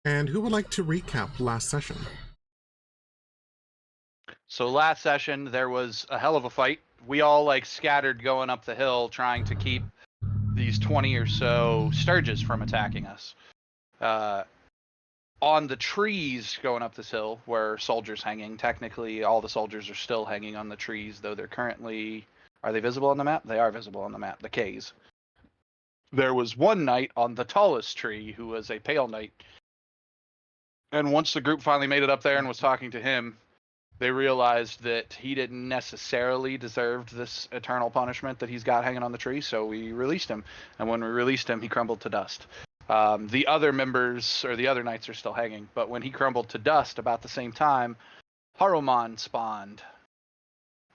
And who would like to recap last session? So last session, there was a hell of a fight. We all like scattered going up the hill trying to keep these 20 or so Sturges from attacking us. On the trees going up this hill were soldiers hanging. Technically, all the soldiers are still hanging on the trees, though they're currently... Are they visible on the map? They are visible on the map, the Ks. There was one knight on the tallest tree who was a pale knight. And once the group finally made it up there and was talking to him, they realized that he didn't necessarily deserve this eternal punishment that he's got hanging on the tree, so we released him. And when we released him, he crumbled to dust. The other members, or the other knights, are still hanging, but when he crumbled to dust about the same time, Haruman spawned.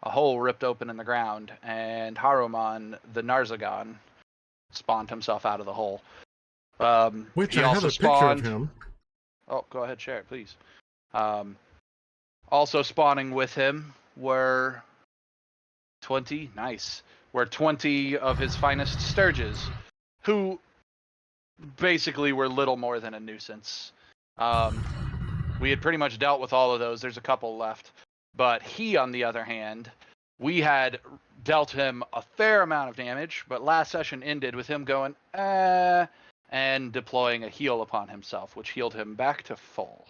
A hole ripped open in the ground, and Haruman, the Narzugon, spawned himself out of the hole. Which he I have a picture of him. Oh, go ahead, share it, please. Also spawning with him were 20 of his finest Sturges, who basically were little more than a nuisance. We had pretty much dealt with all of those. There's a couple left. But he, on the other hand, we had dealt him a fair amount of damage, but last session ended with him going, and deploying a heal upon himself, which healed him back to full.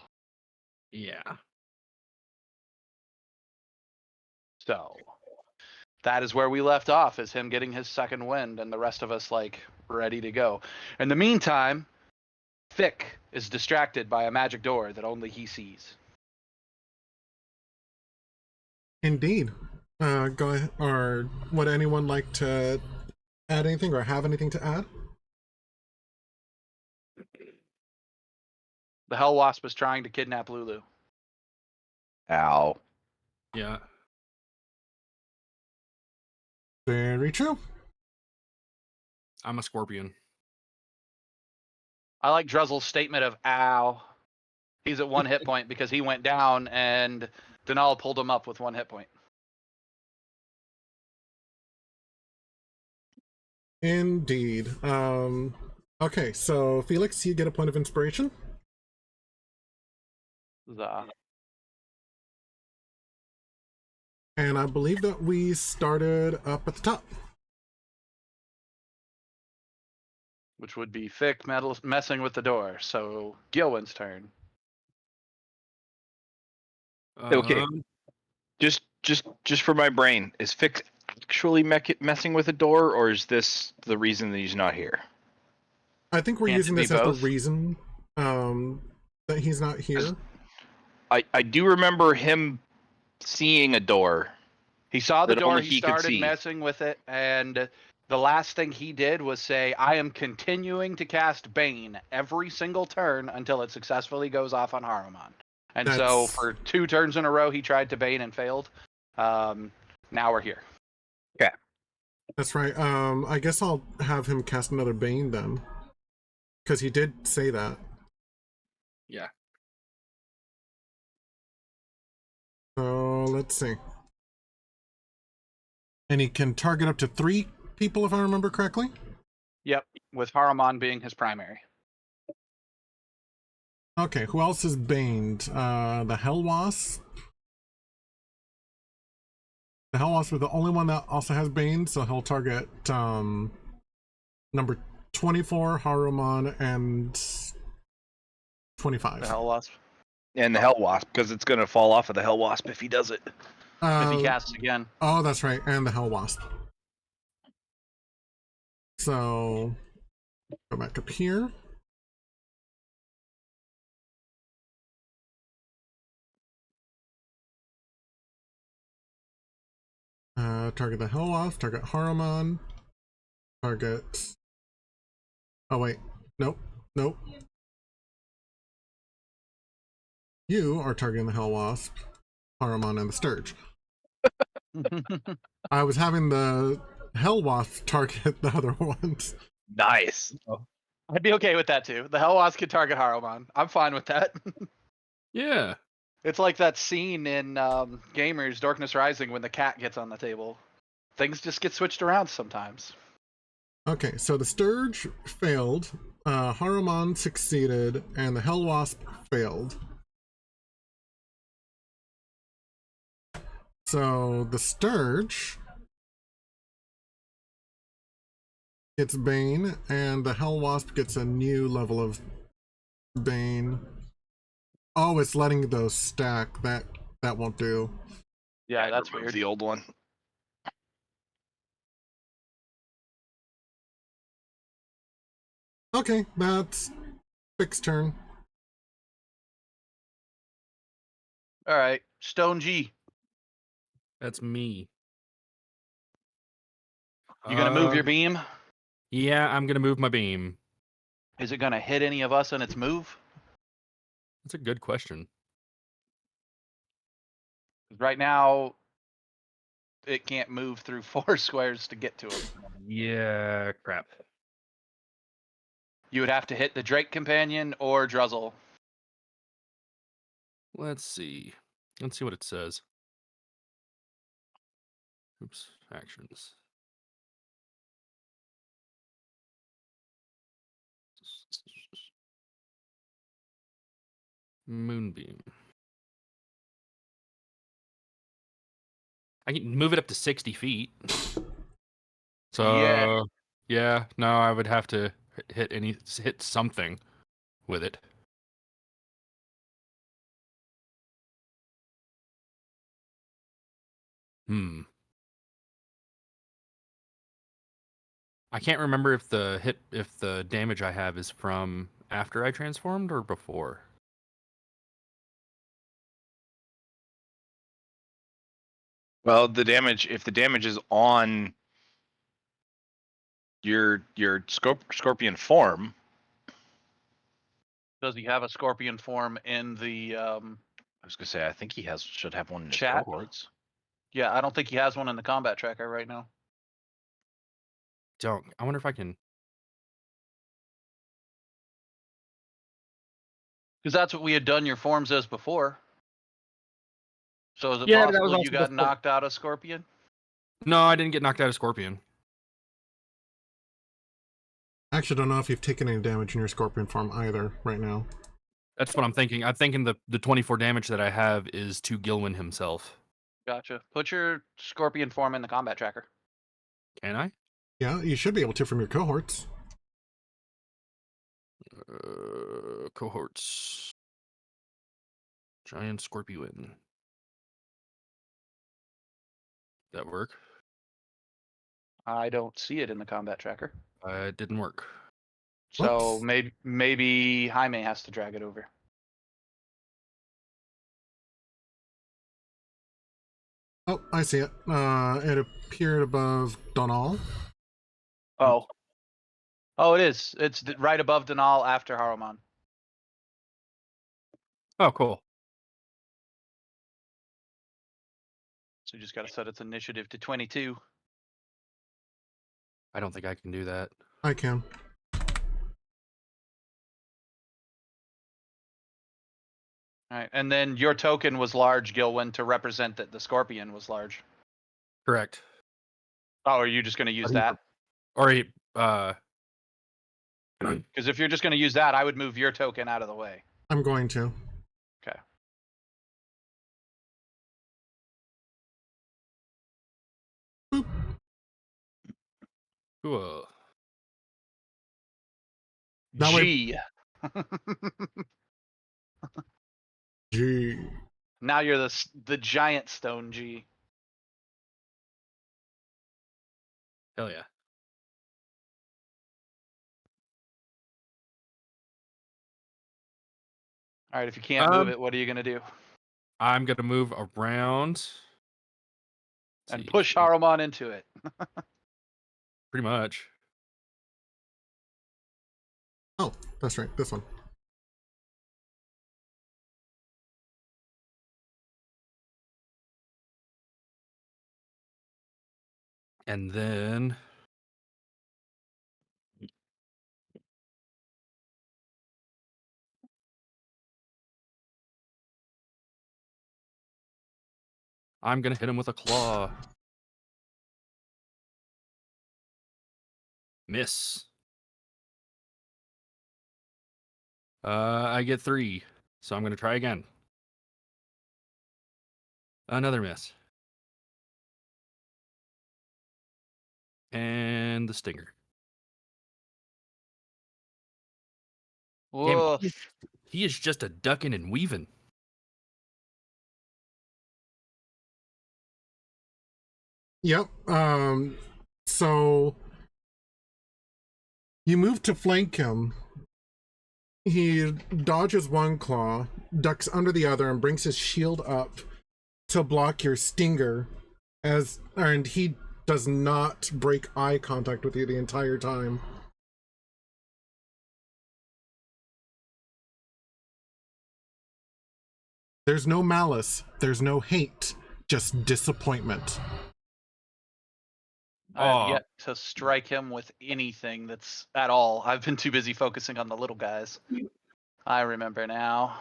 Yeah. So that is where we left off, is him getting his second wind and the rest of us like ready to go. In the meantime, Fick is distracted by a magic door that only he sees. Indeed. Go ahead. Or would anyone like to add anything or have anything to add? The Hellwasp is trying to kidnap Lulu. Ow. Yeah. Very true. I'm a scorpion. I like Druzzl's statement of ow. He's at 1 hit point because he went down and Denal pulled him up with 1 hit point. Indeed. Okay, so Felix, you get a point of inspiration. And I believe that we started up at the top. Which would be Fick messing with the door. So Gilwin's turn. Okay. Just for my brain, is Fix actually messing with a door, or is this the reason that he's not here? I think we're Can't using be this as both? the reason that he's not here. I do remember him seeing a door. He saw the that door, only he he could started see. messing with it, and the last thing he did was say, I am continuing to cast Bane every single turn until it successfully goes off on Haruman. And so for 2 turns in a row, he tried to Bane and failed. Now we're here. Okay. That's right. I guess I'll have him cast another Bane then. Because he did say that. Yeah. So let's see. And he can target up to 3 people, if I remember correctly. Yep, with Haruman being his primary. Okay, who else is baned? The Hellwasp. The Hellwasp is the only one that also has Bane, so he'll target number 24, Haruman, and 25. The Hellwasp. And the Hellwasp, because it's going to fall off of the Hellwasp if he does it. If he casts again. Oh, that's right, and the Hellwasp. So, go back up here. Target the Hellwasp, target Haruman, target... Oh wait, nope. You are targeting the Hellwasp, Haruman, and the Sturge. I was having the Hellwasp target the other ones. Nice. I'd be okay with that too. The Hellwasp could target Haruman. I'm fine with that. Yeah. It's like that scene in Gamers Darkness Rising when the cat gets on the table. Things just get switched around sometimes. Okay, so the Sturge failed. Haruman succeeded, and the Hellwasp failed. So the Sturge gets Bane, and the Hellwasp gets a new level of Bane. Oh, it's letting those stack. That won't do. Yeah, that's Remove weird. the old one. Okay, that's Fix's turn. All right, Stone G. That's me. You gonna move your Um, beam? Yeah, I'm gonna move my beam. Is it gonna hit any of us in its move? That's a good question. 'Cause right now, it can't move through 4 squares to get to him. Yeah, crap. You would have to hit the Drake Companion or Druzzle. Let's see. Let's see what it says. Oops, actions. Moonbeam. I can move it up to 60 feet. So yeah, no, I would have to hit something with it. I can't remember if the damage I have is from after I transformed or before. Well, the damage, if the damage is on your scorpion form, Does he have a scorpion form in the I was gonna say I think he should have one in his chat? cohorts. Yeah, I don't think he has one in the combat tracker right now. Don't. I wonder if I can. Because that's what we had done your forms as before. So is it Yeah, but that was possible you also got before. knocked out of Scorpion? No, I didn't get knocked out of Scorpion. I actually don't know if you've taken any damage in your Scorpion form either right now. That's what I'm thinking. I'm thinking the 24 damage that I have is to Gilwin himself. Gotcha. Put your Scorpion form in the combat tracker. Can I? Yeah, you should be able to from your cohorts. Cohorts. Giant Scorpion. That work? I don't see it in the combat tracker. It didn't work. So Whoops. maybe Jaime has to drag it over. Oh, I see it. It appeared above Donal. Oh. Oh, it is. It's right above Denal after Haruman. Oh, cool. So you just got to set its initiative to 22. I don't think I can do that. I can. All right, and then your token was large, Gilwin, to represent that the Scorpion was large. Correct. Oh, are you just going to use that? Or Because if you're just going to use that, I would move your token out of the way. I'm going to. Okay. Boop. cool. That way- G. Gee. Now you're the giant stone G. Hell yeah. All right, if you can't move it, what are you going to do? I'm gonna move around. And push Haruman into it. Pretty much. Oh, that's right. This one. And then I'm gonna hit him with a claw. Miss. I get 3, so I'm going to try again. Another miss. And the stinger. Damn Whoa. it, he is just a ducking and weaving. Yep. So you move to flank him. He dodges one claw, ducks under the other, and brings his shield up to block your stinger. And he does not break eye contact with you the entire time. There's no malice. There's no hate. Just disappointment. I have Aw. yet to strike him with anything that's at all. I've been too busy focusing on the little guys. I remember now.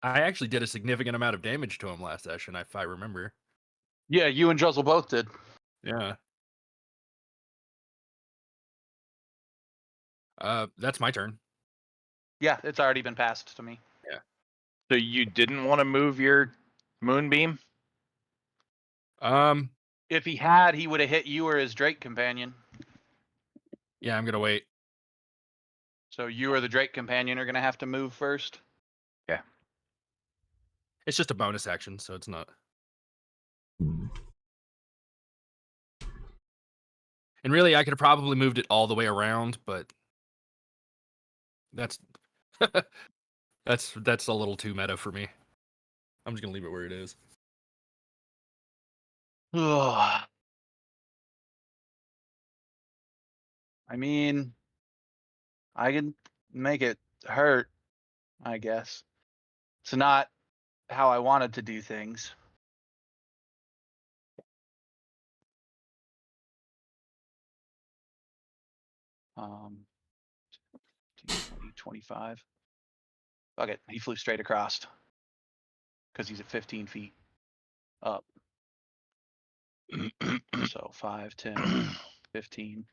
I actually did a significant amount of damage to him last session, if I remember. Yeah, you and Druzzl both did. Yeah. That's my turn. Yeah, it's already been passed to me. So you didn't want to move your moonbeam? If he had, he would have hit you or his Drake companion. Yeah, I'm gonna wait. So you or the Drake companion are gonna have to move first. It's just a bonus action, so it's not. And really, I could have probably moved it all the way around, but that's that's a little too meta for me. I'm just gonna leave it where it is. Ugh. I mean, I can make it hurt, I guess. It's not how I wanted to do things. Um, 20, 25. Fuck it. He flew straight across because he's at 15 feet up. So 5, 10, 15.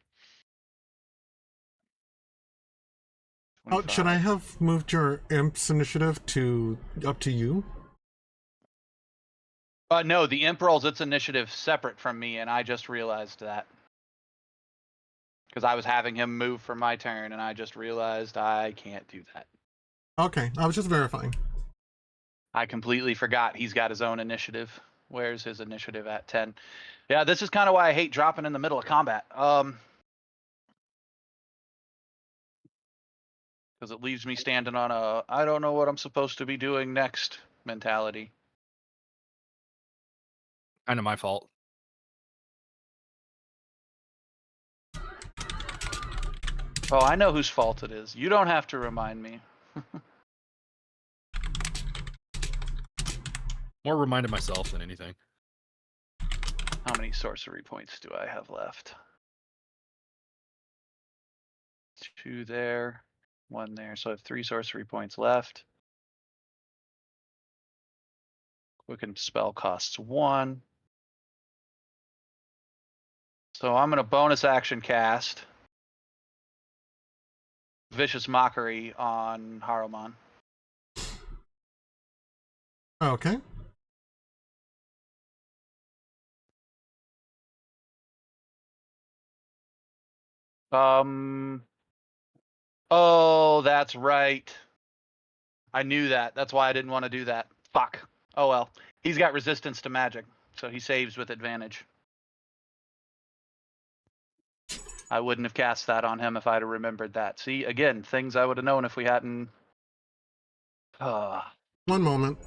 Oh, should I 25. have moved your imp's initiative to up to you? No, the imp rolls its initiative separate from me, and I just realized that. Because I was having him move for my turn, and I just realized I can't do that. Okay, I was just verifying. I completely forgot he's got his own initiative. Where's his initiative at 10? Yeah, this is kind of why I hate dropping in the middle of combat. Because it leaves me standing on a I don't know what I'm supposed to be doing next mentality. Kind of my fault. Oh, I know whose fault it is. You don't have to remind me. More reminded myself than anything. How many sorcery points do I have left? 2 there, 1 there. So I have 3 sorcery points left. Quicken spell costs 1. So I'm going to bonus action cast Vicious Mockery on Haruman. Okay. Oh, that's right. I knew that. That's why I didn't want to do that. Fuck. Oh well. He's got resistance to magic, so he saves with advantage. I wouldn't have cast that on him if I'd have remembered that. See, again, things I would have known if we hadn't. One moment.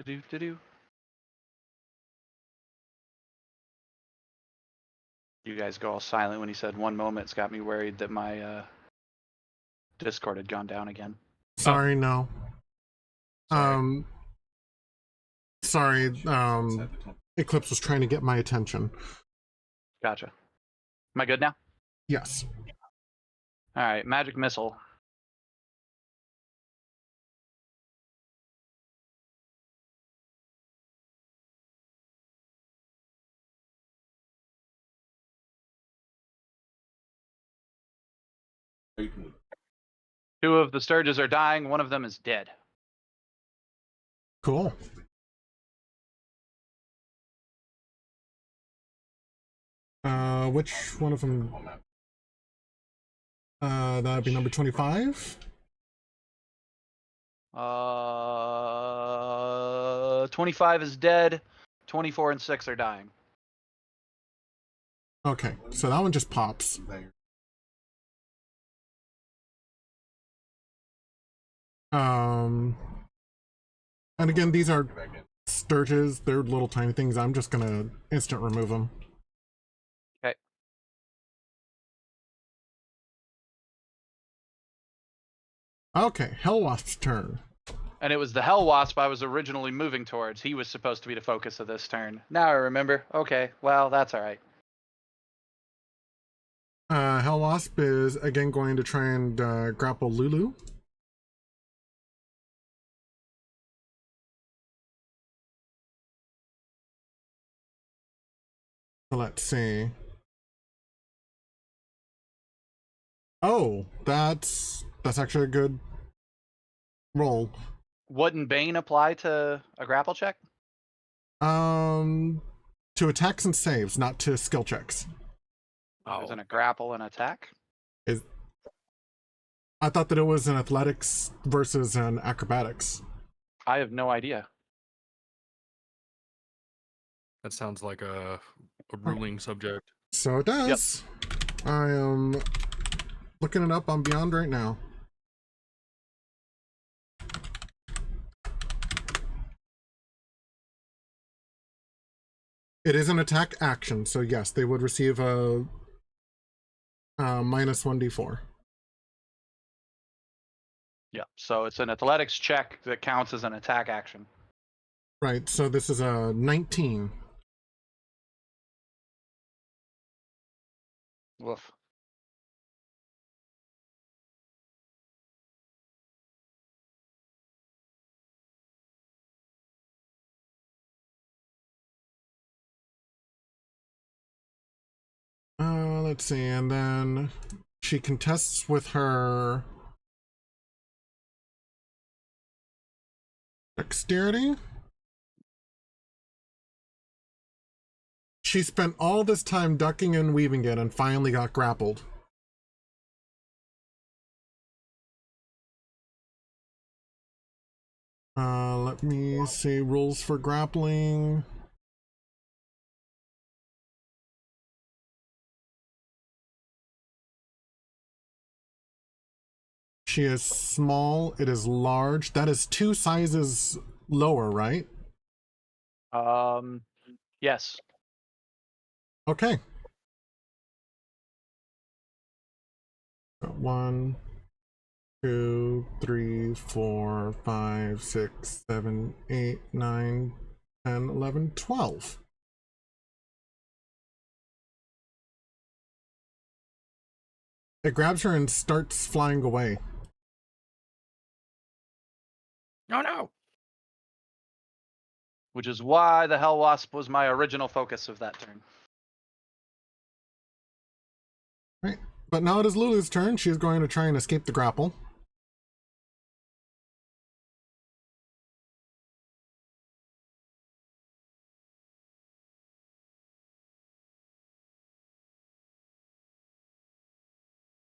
Do-do-do-do. You guys go all silent when he said 1 moment. It's got me worried that my Discord had gone down again. Sorry, no. Sorry. Sorry, Eclipse was trying to get my attention. Gotcha. Am I good now? Yes. All right, magic missile. Two of the Sturges are dying. One of them is dead. Cool. Which one of them? That'd be number 25. 25 is dead. 24 and 6 are dying. Okay, so that one just pops. And again, these are Sturges. They're little tiny things. I'm just gonna instant remove them. Okay. Okay, Hellwasp's turn. And it was the Hellwasp I was originally moving towards. He was supposed to be the focus of this turn. Now I remember. Okay, well, that's all right. Hellwasp is again going to try and grapple Lulu. So let's see. Oh, that's actually a good roll. Wouldn't Bane apply to a grapple check? To attacks and saves, not to skill checks. Isn't a grapple an attack? I thought that it was an athletics versus an acrobatics. I have no idea. That sounds like a ruling subject. So it does. Yep. I am looking it up on Beyond right now. It is an attack action, so yes, they would receive a minus 1d4. Yeah, so it's an athletics check that counts as an attack action. Right, so this is a 19. Woof. Let's see, and then she contests with her dexterity. She spent all this time ducking and weaving it and finally got grappled. Let me see rules for grappling. She is small, it is large. That is 2 sizes lower, right? Yes. Okay. 1, 2, 3, 4, 5, 6, 7, 8, 9, 10, 11, 12. It grabs her and starts flying away. Oh no! Which is why the Hellwasp was my original focus of that turn. Right. But now it is Lulu's turn. She is going to try and escape the grapple.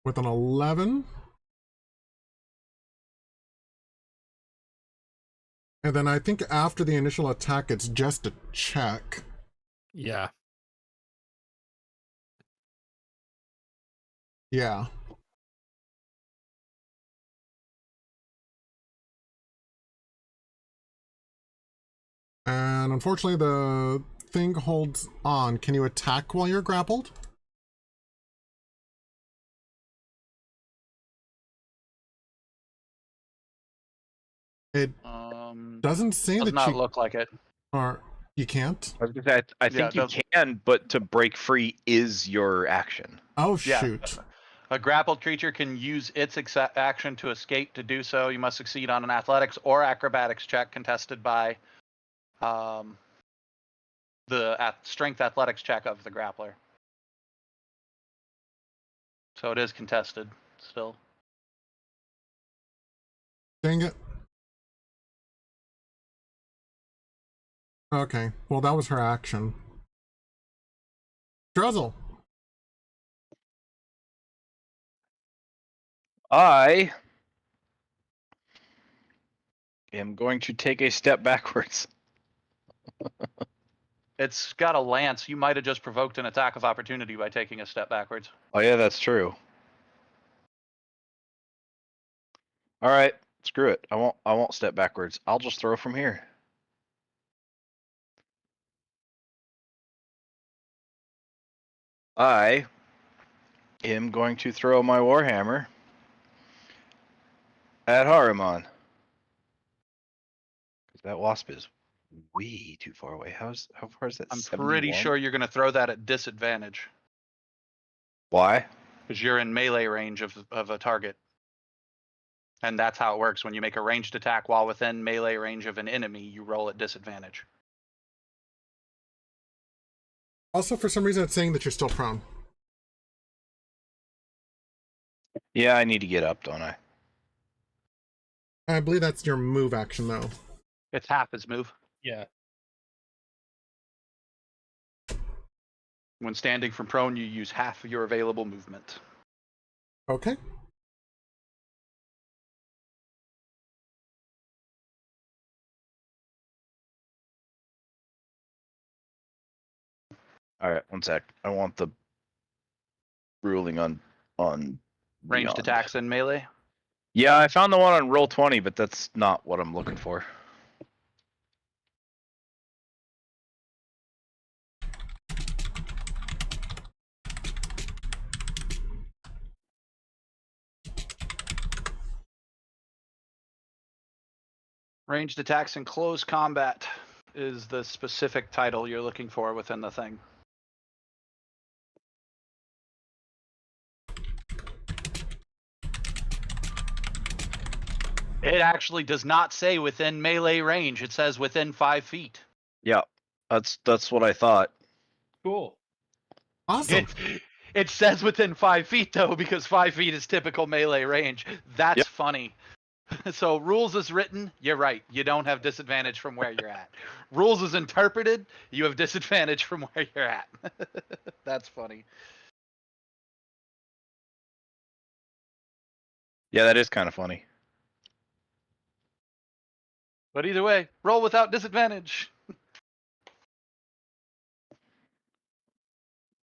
With an 11. And then I think after the initial attack, it's just a check. Yeah. Yeah. And unfortunately, the thing holds on. Can you attack while you're grappled? It doesn't say Does that not you look like it. are. You can't. I was gonna say, I think it you doesn't. can, but to break free is your action. Oh Yeah. shoot! A grappled creature can use its action to escape. To do so, you must succeed on an athletics or acrobatics check contested by the strength athletics check of the grappler. So it is contested still. Dang it. Okay. Well, that was her action. Druzzle. I am going to take a step backwards. It's got a lance. You might have just provoked an attack of opportunity by taking a step backwards. Oh yeah, that's true. All right, screw it. I won't step backwards. I'll just throw from here. I am going to throw my warhammer at Haruman. Because that wasp is way too far away. How far is that? I'm 71? pretty sure you're going to throw that at disadvantage Why? because you're in melee range of a target. And that's how it works. When you make a ranged attack while within melee range of an enemy, you roll at disadvantage. Also, for some reason, it's saying that you're still prone. Yeah, I need to get up, don't I? I believe that's your move action, though. It's half his move. Yeah. When standing from prone, you use half of your available movement. Okay. All right, one sec. I want the ruling on Ranged beyond. attacks in melee. Yeah, I found the one on Roll20, but that's not what I'm looking for. Ranged attacks in close combat is the specific title you're looking for within the thing. It actually does not say within melee range. It says within 5 feet. Yeah, that's what I thought. Cool. Awesome. It says within 5 feet, though, because 5 feet is typical melee range. That's Yep. funny. So rules is written, you're right. You don't have disadvantage from where you're at. Rules is interpreted, you have disadvantage from where you're at. That's funny. Yeah, that is kind of funny. But either way, roll without disadvantage.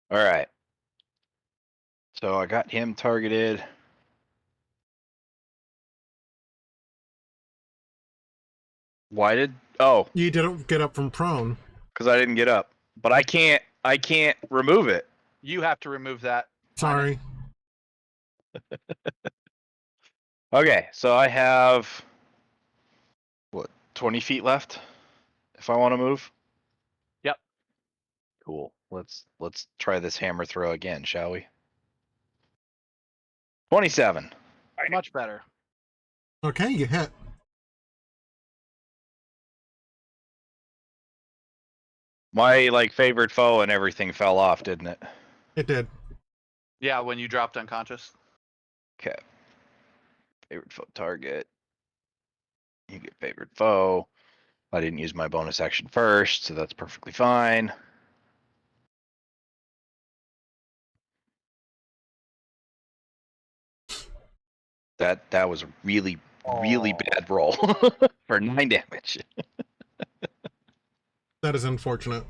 All right. So I got him targeted. Why did? Oh, You didn't get up from prone. because I didn't get up. But I can't remove it. You have to remove that. Sorry. Okay, so I have what, 20 feet left if I want to move. Yep. Cool. Let's try this hammer throw again, shall we? 27. Much better. Okay, you hit. My favorite foe and everything fell off, didn't it? It did. Yeah, when you dropped unconscious. Okay. Favorite foe target. You get favorite foe. I didn't use my bonus action first, so that's perfectly fine. That was a really bad roll for 9 damage. That is unfortunate.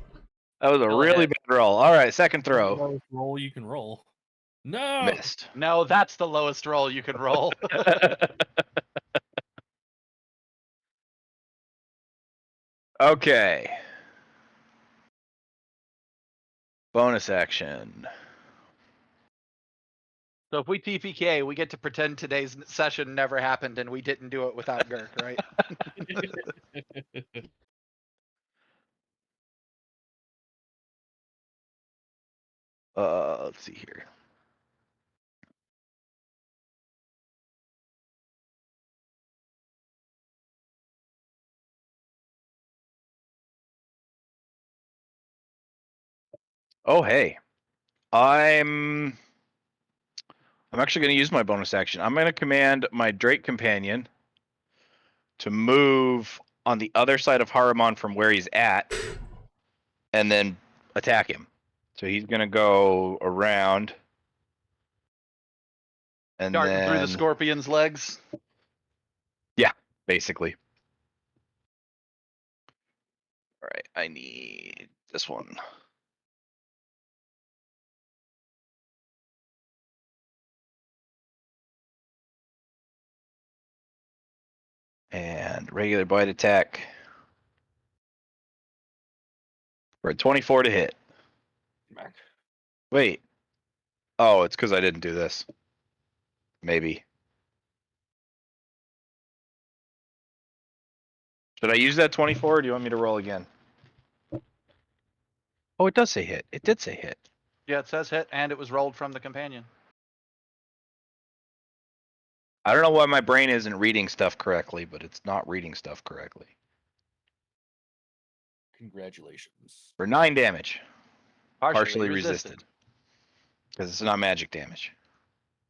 That was a Still a really hit. bad roll. All right, second The throw. lowest roll you can roll. No. Missed. No, that's the lowest roll you can roll. Okay. Bonus action. So if we TPK, we get to pretend today's session never happened and we didn't do it without Girk, right? Let's see here. Oh, hey. I'm actually going to use my bonus action. I'm going to command my Drake companion to move on the other side of Haruman from where he's at and then attack him. So he's going to go around and Darting through the then scorpion's legs. basically. All right, I need this one. And regular bite attack for a 24 to hit. Wait. Oh, it's because I didn't do this. Maybe. Should I use that 24 or do you want me to roll again? Oh, it does say hit. It did say hit. Yeah, it says hit, and it was rolled from the companion. I don't know why my brain isn't reading stuff correctly, but it's not reading stuff correctly. Congratulations. For 9 damage. Partially resisted. Because it's not magic damage.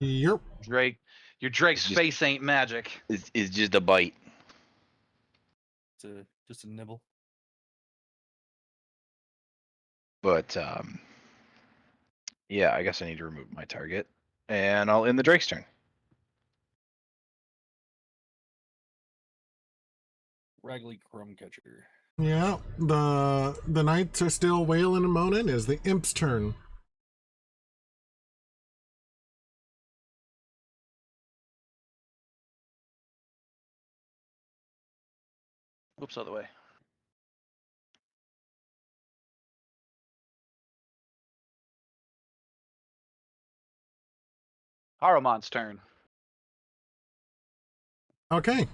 Yep. Drake, your Drake's It's just- face ain't magic. It's just a bite. It's just a nibble. But yeah, I guess I need to remove my target. And I'll end the Drake's turn. Raggly crumb catcher. Yeah. The knights are still wailing and moaning. Is the imp's turn. Oops, other way. Haruman's turn. Okay.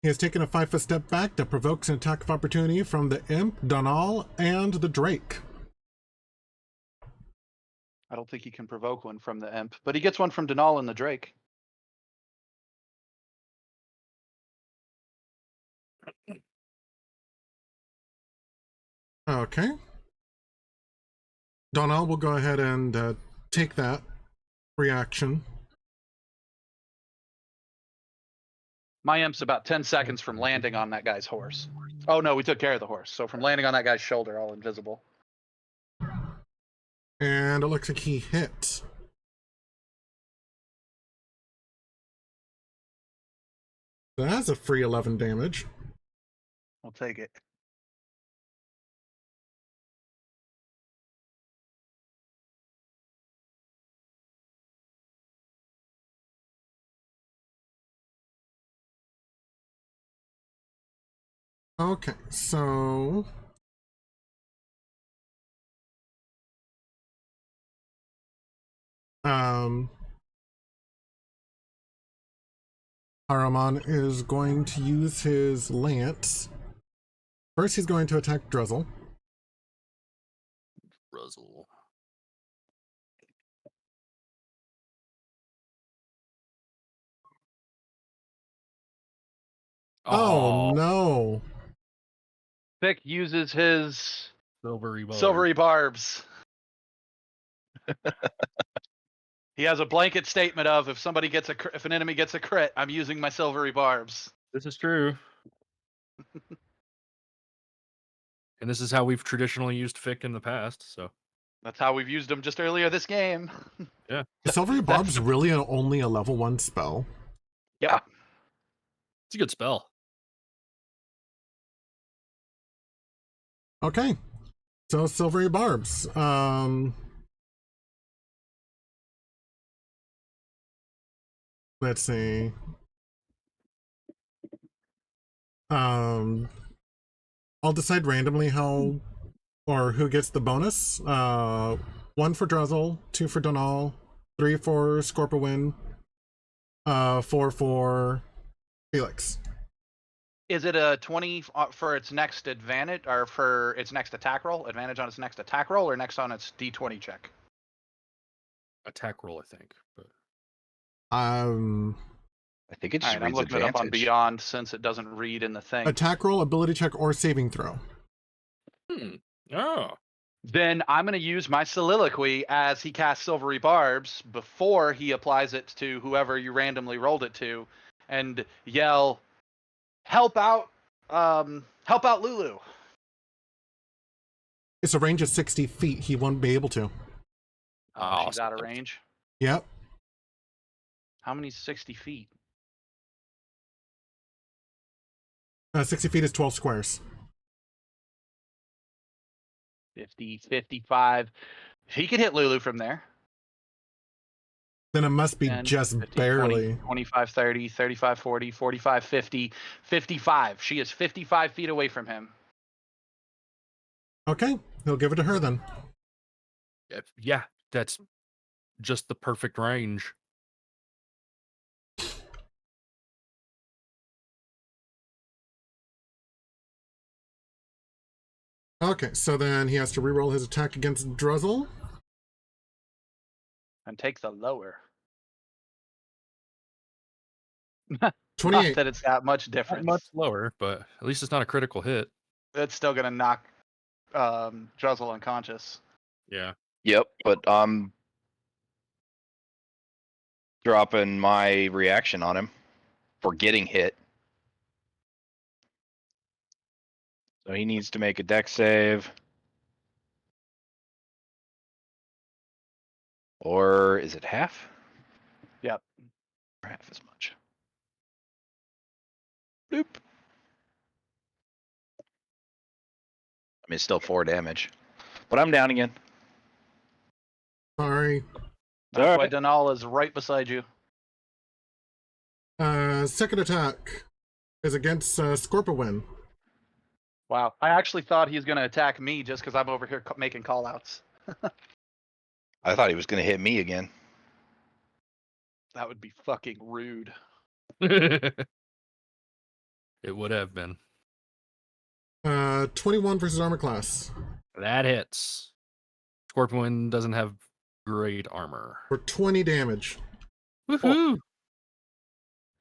He has taken a 5-foot step back that provokes an attack of opportunity from the imp, Donal, and the Drake. I don't think he can provoke one from the imp, but he gets one from Denal and the Drake. Okay. Donal will go ahead and take that reaction. My imp's about 10 seconds from landing on that guy's horse. Oh no, we took care of the horse. So from landing on that guy's shoulder, all invisible. And it looks like he hit. That's a free 11 damage. We'll take it. Okay, so Haruman is going to use his lance. First, he's going to attack Druzzl. Druzzl. Oh no! Vic uses his Silvery bar. silvery barbs. He has a blanket statement of if an enemy gets a crit, I'm using my silvery barbs. This is true. And this is how we've traditionally used Fick in the past, so. That's how we've used them just earlier this game. Yeah. Silvery Barb's really only a level 1 spell. Yep. It's a good spell. Okay, so Silvery Barbs. Let's see. I'll decide randomly how or who gets the bonus. 1 for Druzzl, 2 for Donal, 3 for Scorpion, 4 for Felix. Is it a 20 for its next advantage, or for its next attack roll? Advantage on its next attack roll, or next on its D20 check? Attack roll, I think. But I think it All just right, I'm reads looking it up on advantage. Beyond since it doesn't read in the thing. attack roll, ability check, or saving throw. Oh, Then I'm going to use my soliloquy as he casts Silvery Barbs before he applies it to whoever you randomly rolled it to, and yell, "Help out! Help out, Lulu!" It's a range of 60 feet. He won't be able to. She's out of range. Yep. How many 60 feet? 60 feet is 12 squares. 50, 55. He could hit Lulu from there. Then it must be 10, just 15, barely. 20, 25, 30, 35, 40, 45, 50, 55. She is 55 feet away from him. Okay, he'll give it to her then. yeah, that's just the perfect range. Okay, so then he has to reroll his attack against Druzzl. And take the lower. 28. Not that it's that much Not difference. much lower, but at least it's not a critical hit. It's still going to knock Druzzle unconscious. Yeah. Yep, but I'm dropping my reaction on him for getting hit. So he needs to make a dex save. Or is it half? Yep. Or half as much. Bloop. I mean, it's still 4 damage. But I'm down again. Sorry. That's All why right. Denal is right beside you. Second attack is against Scorpion. Wow. I actually thought he was going to attack me just because I'm over here making callouts. I thought he was going to hit me again. That would be fucking rude. It would have been. 21 versus armor class That hits. Scorpion doesn't have great armor. for 20 damage. Woohoo!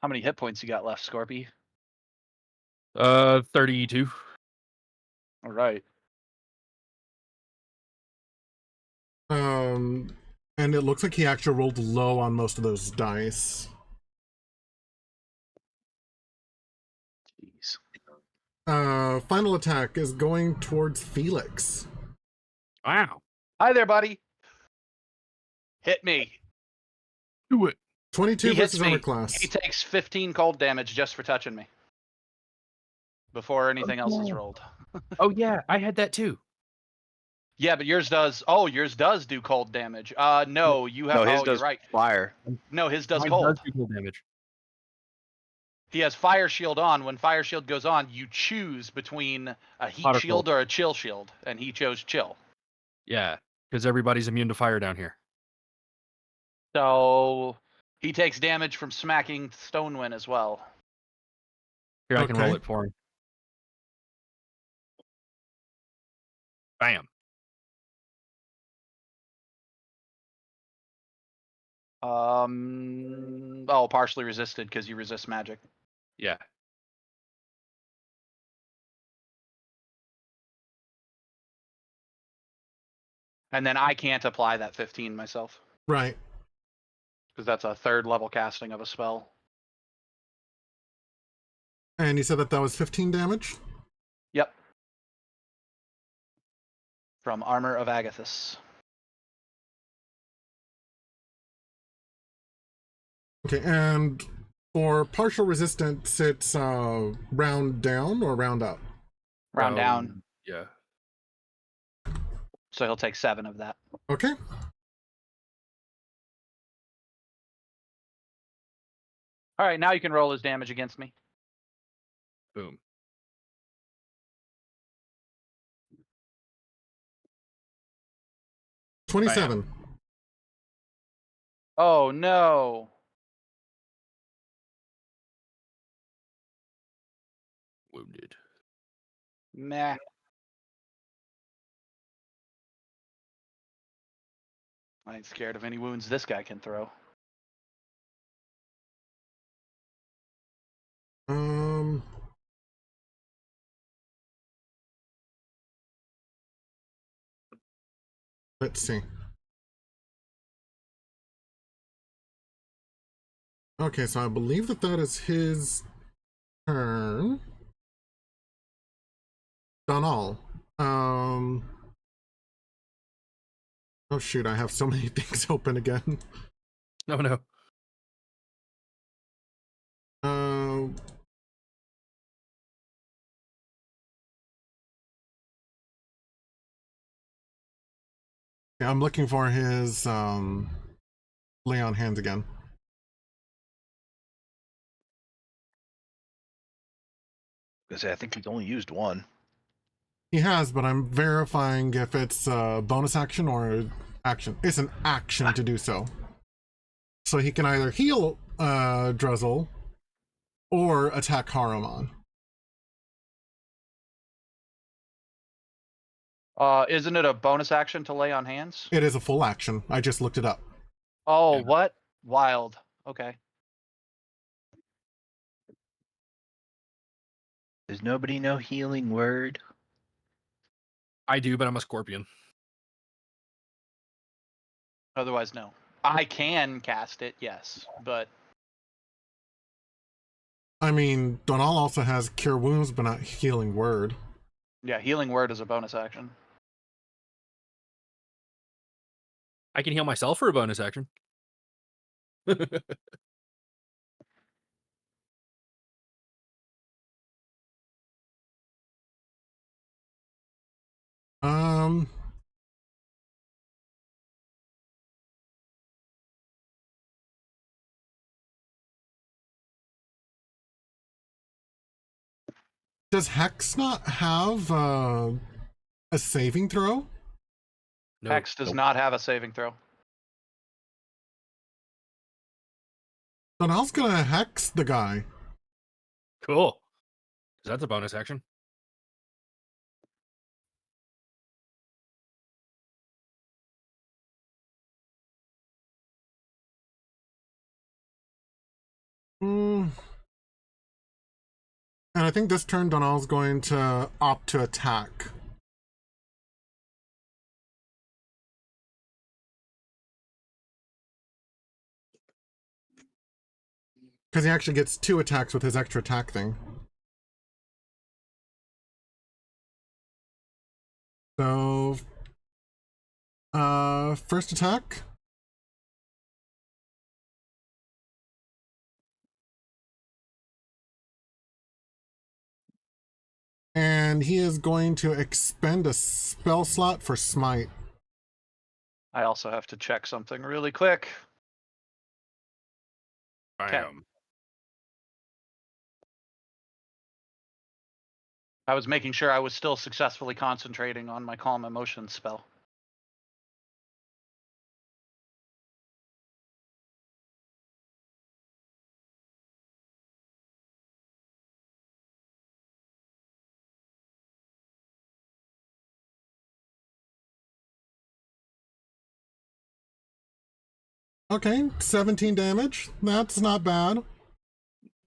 How many hit points you got left, Scorpy? 32. All right. And it looks like he actually rolled low on most of those dice. Jeez. Final attack is going towards Felix. Wow. Hi there, buddy. Hit me. Do it. 22 He hits versus me. armor class. He takes 15 cold damage just for touching me. Before anything else is rolled. Oh yeah, I had that too. Yeah, but yours does. Oh, yours does do cold damage. No, you have. No, his oh, does you're right. fire. No, his does Mine cold. Does do cold damage. He has fire shield on. When fire shield goes on, you choose between a heat Hot or shield cold. or a chill shield, and he chose chill. Yeah, because everybody's immune to fire down here. So he takes damage from smacking Stonewind as well. Here, I can roll Okay. it for him. Bam. Oh, partially resisted because you resist magic. Yeah. And then I can't apply that 15 myself Right. because that's a third level casting of a spell. And you said that was 15 damage? Yep. From Armor of Agathis. Okay, and for partial resistance, it's round down or round up? Round down. Yeah. So he'll take 7 of that. Okay. All right, now you can roll his damage against me. Boom. $27. Oh no. Wounded. Meh. I ain't scared of any wounds this guy can throw. Let's see. Okay, so I believe that is his turn. Donal. Oh shoot, I have so many things open again. No, no. Uh, yeah, I'm looking for his lay on hands again. I think he's only used one. He has, but I'm verifying if it's a bonus action or action. It's an action to do so. So he can either heal Druzzl or attack Haruman. Isn't it a bonus action to lay on hands? It is a full action. I just looked it up. Oh, Yeah. what? Wild. Okay. Does nobody know healing word? I do, but I'm a scorpion. Otherwise, no. I can cast it, yes, but I mean, Donal also has Cure Wounds, but not Healing Word. yeah, healing word is a bonus action. I can heal myself for a bonus action. Um, does Hex not have a saving throw? No. Hex does Nope. not have a saving throw. Donal's gonna Hex the guy. Cool. 'Cause that's a bonus action. And I think this turn Donal's going to opt to attack. Because he actually gets 2 attacks with his extra attack thing. So, first attack. And he is going to expend a spell slot for Smite. I also have to check something really quick. Bam. I was making sure I was still successfully concentrating on my calm emotions spell. Okay, 17 damage. That's not bad.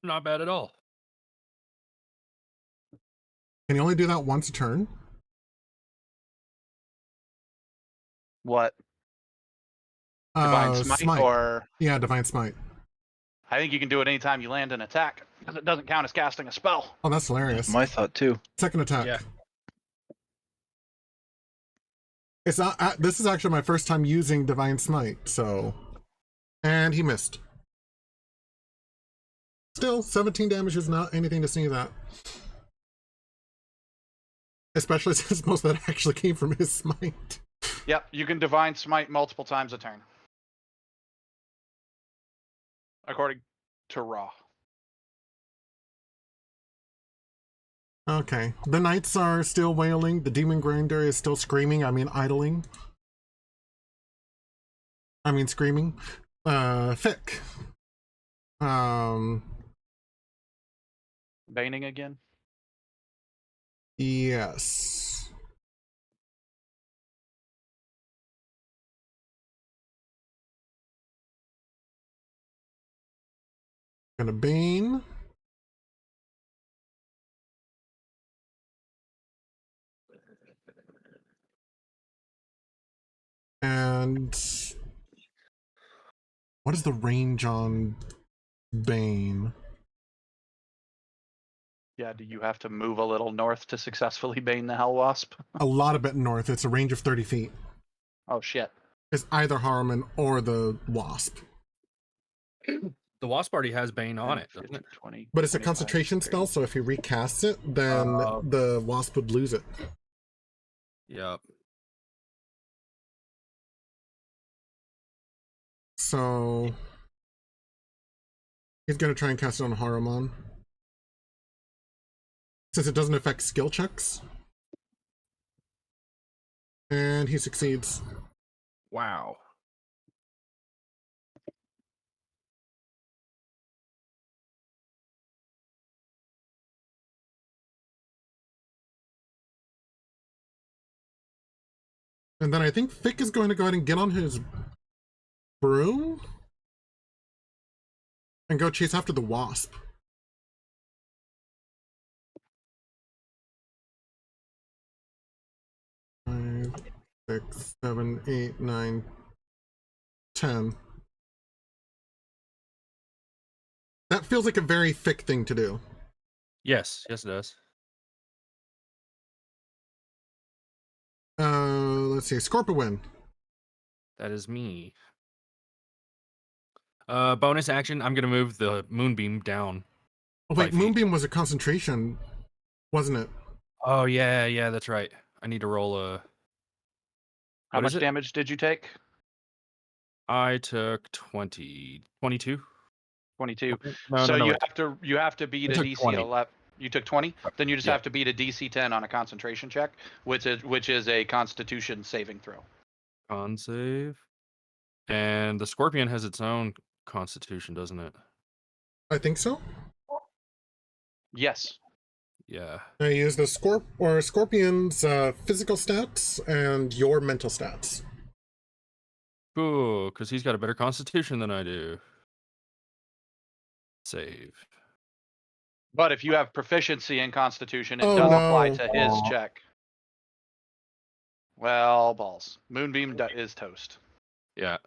Not bad at all. Can you only do that once a turn? What? Divine Smite, or Yeah, Divine Smite. I think you can do it anytime you land an attack, because it doesn't count as casting a spell. Oh, that's hilarious. My thought too. Second attack. Yeah. It's not. This is actually my first time using Divine Smite, so. And he missed. Still, 17 damage is not anything to sneeze at. Especially since most of that actually came from his smite. Yep, you can Divine Smite multiple times a turn. According to Raw. Okay. The knights are still wailing. The demon grinder is still screaming. I mean, idling. I mean, screaming. Fick. Baning again. Yes. Gonna Bane. And what is the range on Bane? Yeah, do you have to move a little north to successfully bane the Hellwasp? A lot of bit north. It's a range of 30 feet. Oh shit. It's either Haruman or the Wasp. The Wasp already has Bane on it, doesn't it? 20, But it's a 25, concentration 30. spell, so if he recasts it, then the Wasp would lose it. Yep. So he's going to try and cast it on Haruman. Since it doesn't affect skill checks. And he succeeds. Wow. And then I think Fick is going to go ahead and get on his broom and go chase after the Wasp. Five, 6, 7, 8, 9, 10. That feels like a very Fick thing to do. Yes, it does. Let's see, Scorpion. That is me. Bonus action, I'm gonna move the Moonbeam down. Oh wait, 5 feet. Moonbeam was a concentration, wasn't it? Oh yeah, that's right. I need to roll a... How What much is it? damage did you take? I took 20... 22? 22. No, So no, you no. have to beat I a took DC 20. 11. You took 20? Then you just Yeah. have to beat a DC 10 on a concentration check, which is a constitution saving throw. Con save. And the Scorpion has its own constitution, doesn't it? I think so. Yes. Yeah. I use the Scorpion's physical stats and your mental stats. Cool, because he's got a better constitution than I do. Save. But if you have proficiency in constitution, it Oh, does no. apply to his check. Well, balls. Moonbeam is toast. Yeah.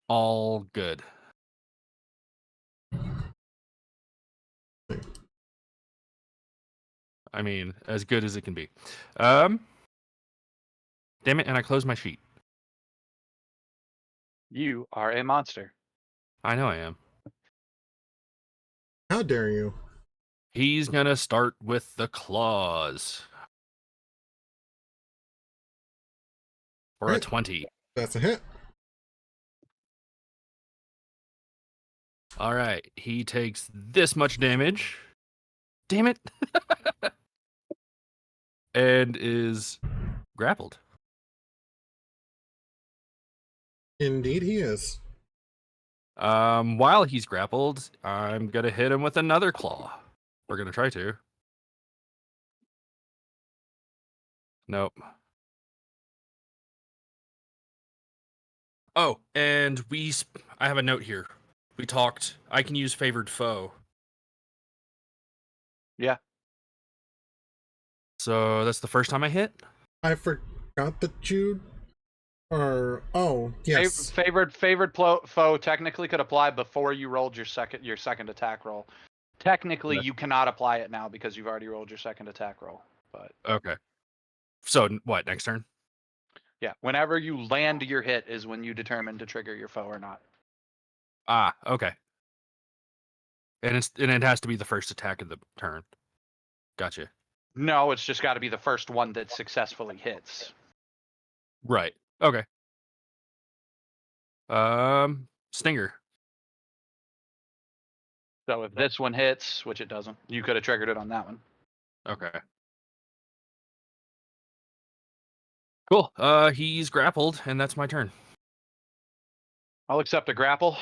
All good. I mean, as good as it can be. Damn it, and I closed my sheet. You are a monster. I know I am. How dare you? He's gonna start with the claws. For a Right. 20. That's a hit. Alright, he takes this much damage. Damn it. And is grappled. Indeed he is. While he's grappled, I'm gonna hit him with another claw. We're gonna try to. Nope. Oh, and I have a note here. We talked, I can use favored foe. Yeah. So that's the first time I hit? I forgot that you are... Oh, yes. Favored foe technically could apply before you rolled your second attack roll. Technically, Okay. you cannot apply it now because you've already rolled your second attack roll. But Okay. So what, next turn? yeah, whenever you land your hit is when you determine to trigger your foe or not. Ah, okay. And it has to be the first attack of the turn. Gotcha. No, it's just got to be the first one that successfully hits. Right. Okay. Stinger. So if this one hits, which it doesn't, you could have triggered it on that one. Okay. Cool. He's grappled, and that's my turn. I'll accept a grapple.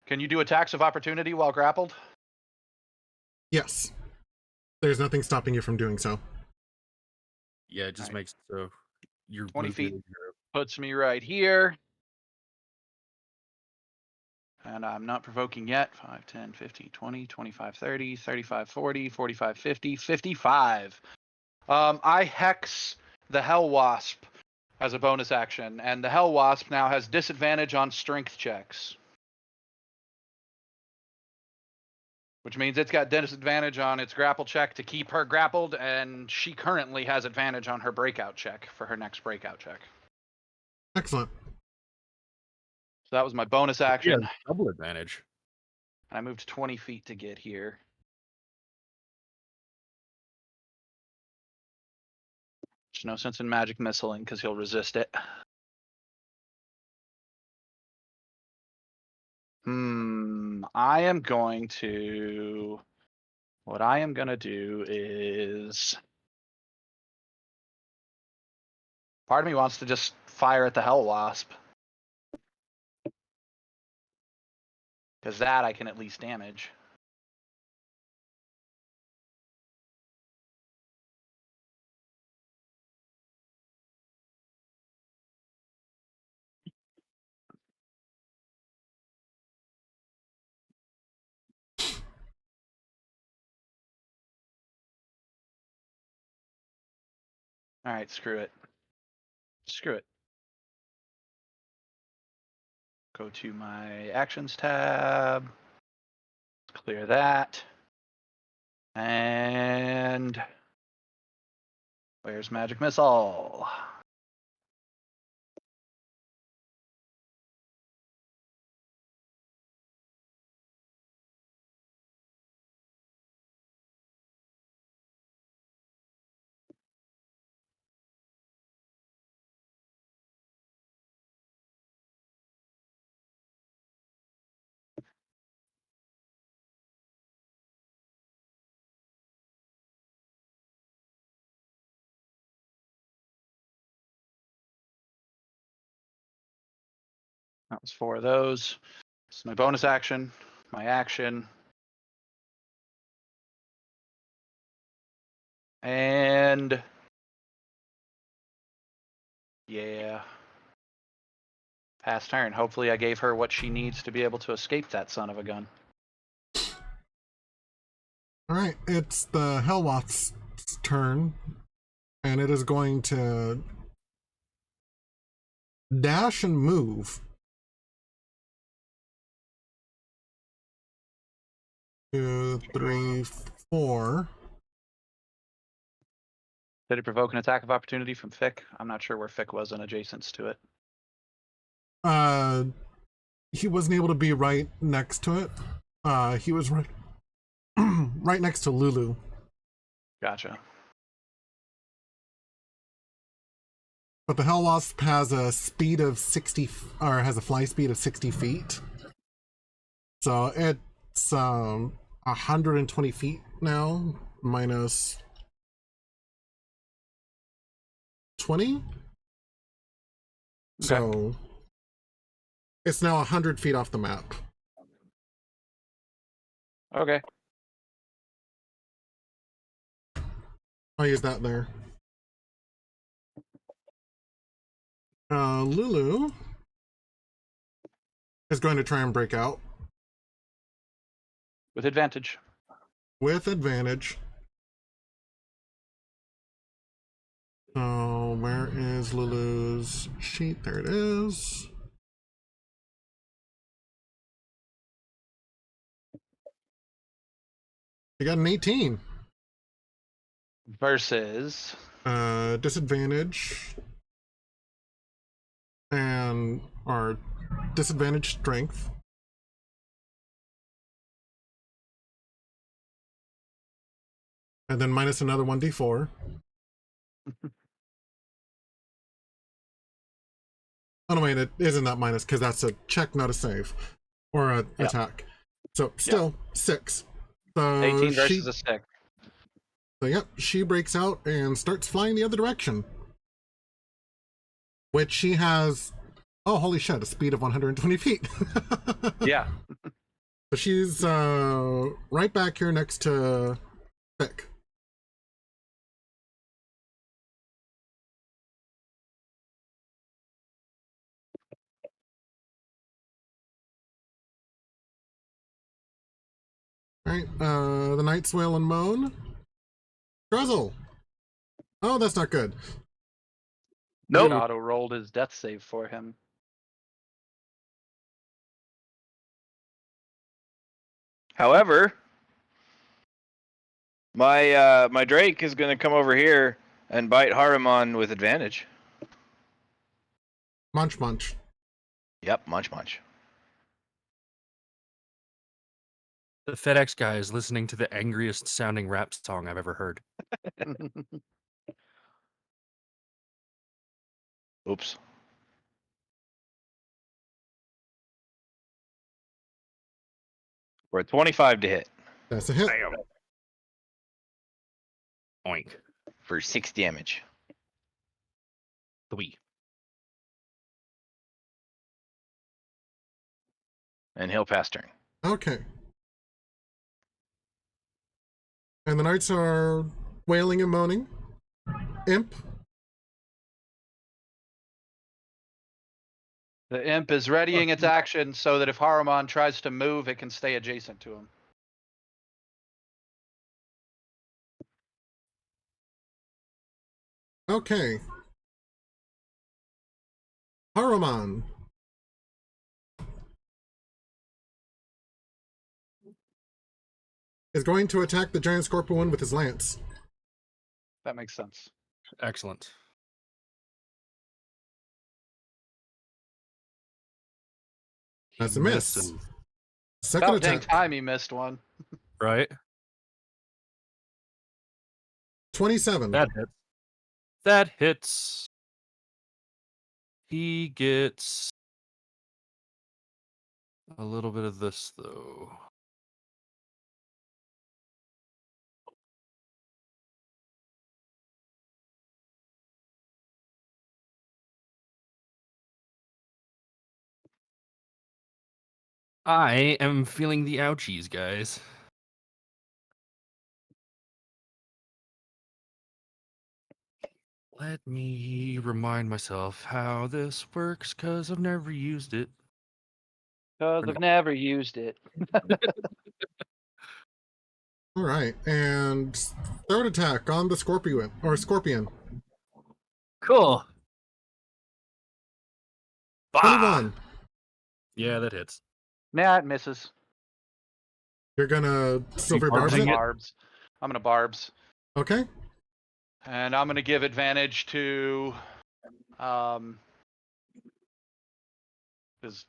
Can you do attacks of opportunity while grappled? Yes. There's nothing stopping you from doing so. Yeah, it just Alright. makes so your 20 movement feet. is zero. Puts me right here. And I'm not provoking yet. 5, 10, 15, 20, 25, 30, 35, 40, 45, 50, 55. I hex the Hellwasp as a bonus action, and the Hellwasp now has disadvantage on strength checks. Which means it's got disadvantage on its grapple check to keep her grappled, and she currently has advantage on her breakout check for her next breakout check. Excellent. So that was my bonus Yeah, action. double advantage. And I moved 20 feet to get here. There's no sense in magic missiling because he'll resist it. I am going to... What I am going to do is... Part of me wants to just fire at the Hellwasp. Because that I can at least damage. Alright, screw it. Screw it. Go to my actions tab. Clear that. And where's magic missile? That was 4 of those. This is my bonus action, my action. And yeah. Pass turn. Hopefully I gave her what she needs to be able to escape that son of a gun. Alright, it's the Hellwasp's turn. And it is going to dash and move. 2, 3, 4. Did it provoke an attack of opportunity from Fick? I'm not sure where Fick was in adjacence to it. He wasn't able to be right next to it. He was right right next to Lulu. Gotcha. But the Hellwasp has a speed of 60, or has a fly speed of 60 feet. So it's 120 feet now, minus 20. Okay. So it's now 100 feet off the map. Okay. I'll use that there. Lulu is going to try and break out. With advantage. With advantage. So where is Lulu's sheet? There it is. You got an 18. Versus... Disadvantage. And our disadvantage strength. And then minus another 1d4. Oh no, wait, it isn't that minus because that's a check, not a save. Or an attack. So still 6. So 18 versus a 6. So yep, she breaks out and starts flying the other direction. Which she has Oh, holy shit, a speed of 120 feet. Yeah. So she's right back here next to Vic. Alright, the Night's Wail and Moan. Druzzl! Oh, that's not good. Nope. Nope. Auto rolled his death save for him. However, my Drake is going to come over here and bite Haruman with advantage. Munch munch. Yep, munch munch. The FedEx guy is listening to the angriest sounding rap song I've ever heard. Oops. We're at 25 to hit That's a hit. Damn. Oink. for 6 damage. 3. And he'll pass turn. Okay. And the knights are wailing and moaning. Imp. The imp is readying its action so that if Haruman tries to move, it can stay adjacent to him. Okay. Haruman. Is going to attack the giant scorpion with his lance. That makes sense. Excellent. That's He a miss. misses, Second About dang attack. time he missed one. right? 27. That hits. That hits. He gets a little bit of this, though. I am feeling the ouchies, guys. Let me remind myself how this works, because I've never used it. Because I've never used it. All right. And third attack on the scorpion. Cool. 21. Yeah, that hits. Nah, it misses. You're gonna silver barbs barbing it? it? Barbs. I'm gonna barbs. Okay. And I'm gonna give advantage to is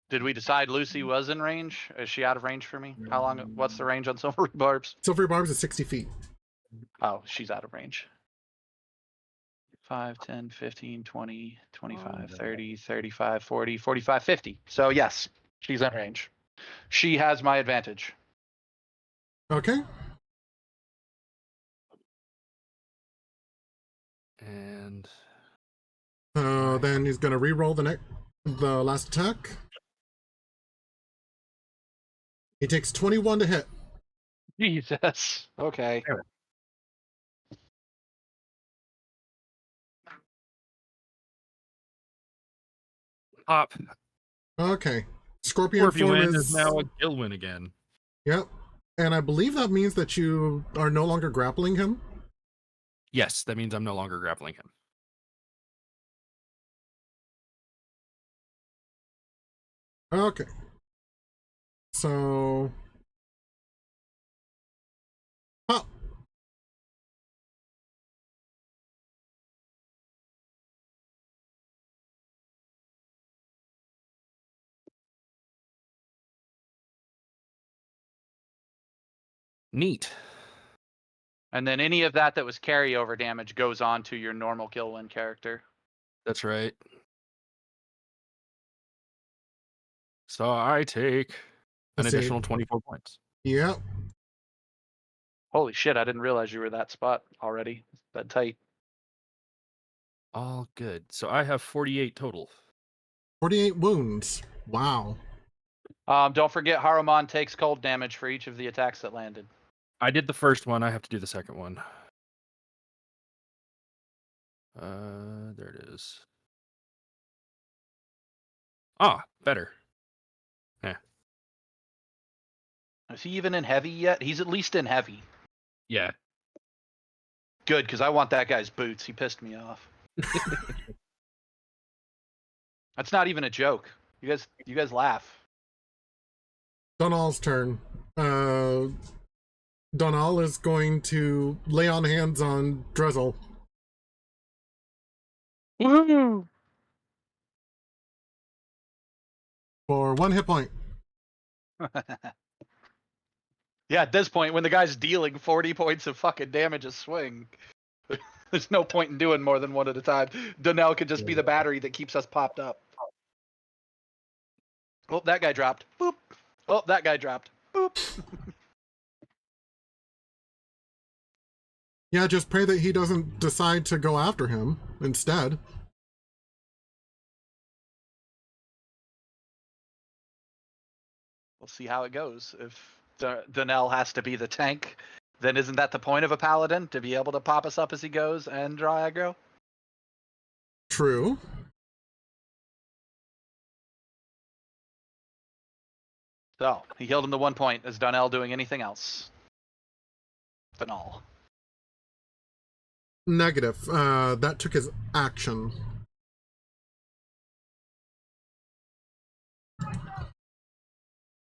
did we decide Lucy was in range? Is she out of range for me? How long what's the range on silver barbs? Silver barbs is 60 feet. Oh, she's out of range. 5, 10, 15, 20, 25, 30, 35, 40, 45, 50. So yes, she's in range. She has my advantage. Okay. And Then he's gonna re-roll the last attack. He takes 21 to hit. Jesus. Okay. pop. Okay. Scorpion form Scorpion is is now a Gilwyn again. Yep. And I believe that means that you are no longer grappling him. Yes, that means I'm no longer grappling him. Okay. So pop. Neat. And then any of that was carryover damage goes on to your normal Gilwyn character. That's right. So I take an Let's see. additional 24 points. Yep. Holy shit, I didn't realize you were that spot already. That tight. All good. So I have 48 total. 48 wounds. Wow. Don't forget Haruman takes cold damage for each of the attacks that landed. I did the first one. I have to do the second one. There it is. Ah, better. Yeah. Is he even in heavy yet? He's at least in heavy. Yeah. Good, because I want that guy's boots. He pissed me off. That's not even a joke. You guys laugh. Donal's turn. Donal is going to lay on hands on Druzzl. Woohoo! For 1 hit point. Yeah, at this point, when the guy's dealing 40 points of fucking damage a swing, there's no point in doing more than one at a time. Donnell could just be the battery that keeps us popped up. Oh, that guy dropped. Boop. Oh, that guy dropped. Boop. Yeah, just pray that he doesn't decide to go after him instead. We'll see how it goes. If Donnell has to be the tank, then isn't that the point of a paladin? To be able to pop us up as he goes and draw aggro? True. So, he healed him to 1 point. Is Donnell doing anything else? Donnell. Negative. That took his action.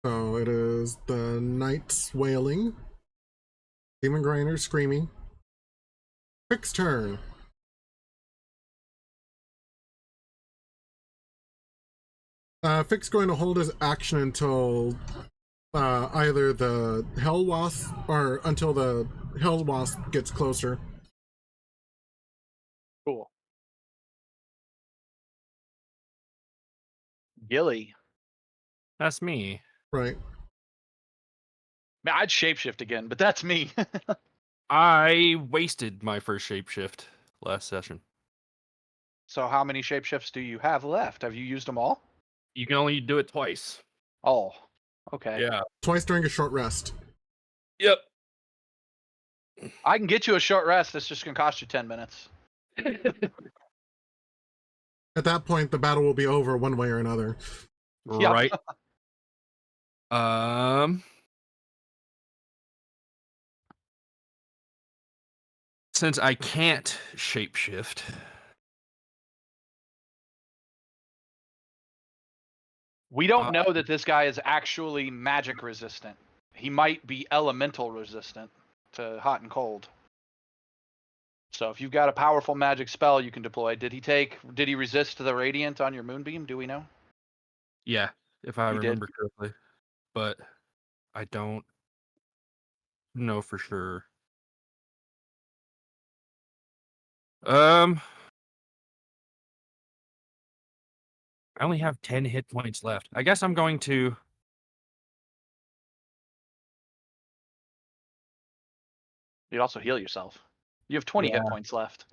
So it is the Knight's wailing. Demon Grinder screaming. Quick's turn. Fick's going to hold his action until either the Hellwasp or until the Hellwasp gets closer. Cool. Gilly. That's me. Right. Man, I'd shapeshift again, but that's me. I wasted my first shapeshift last session. So how many shapeshifts do you have left? Have you used them all? You can only do it twice. Oh, okay. Yeah. Twice during a short rest. Yep. I can get you a short rest. It's just going to cost you 10 minutes. At that point, the battle will be over one way or another. Yep. Right. Since I can't shapeshift, We don't know that this guy is actually magic resistant. He might be elemental resistant to hot and cold. So if you've got a powerful magic spell you can deploy, did he resist the radiant on your moonbeam? Do we know? yeah, if I You did? remember correctly, but I don't know for sure. I only have 10 hit points left. I guess I'm going to. You'd also heal yourself. You have 20 hit Yeah. points left.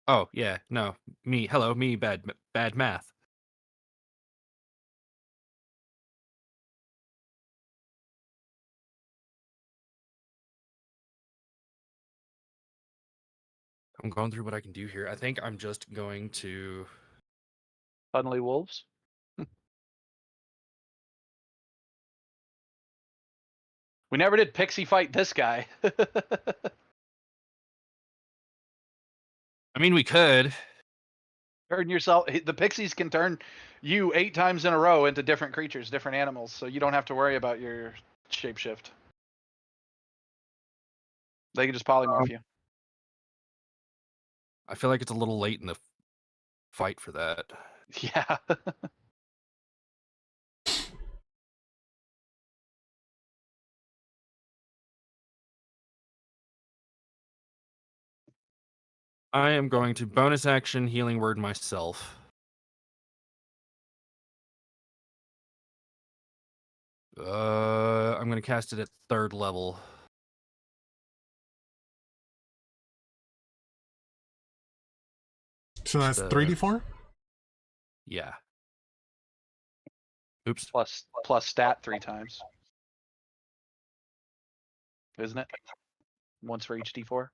Oh yeah, no, me. Hello, me. Bad math. I'm going through what I can do here. I think I'm just going to. Suddenly wolves. We never did pixie fight this guy. I mean, we could. Turn yourself. The pixies can turn you 8 times in a row into different creatures, different animals, so you don't have to worry about your shapeshift. They can just polymorph you. I feel like it's a little late in the fight for that. Yeah. I am going to bonus action healing word myself. I'm going to cast it at 3rd level. So that's 3d4? Yeah. Oops. plus stat 3 times. Isn't it? Once for each d4.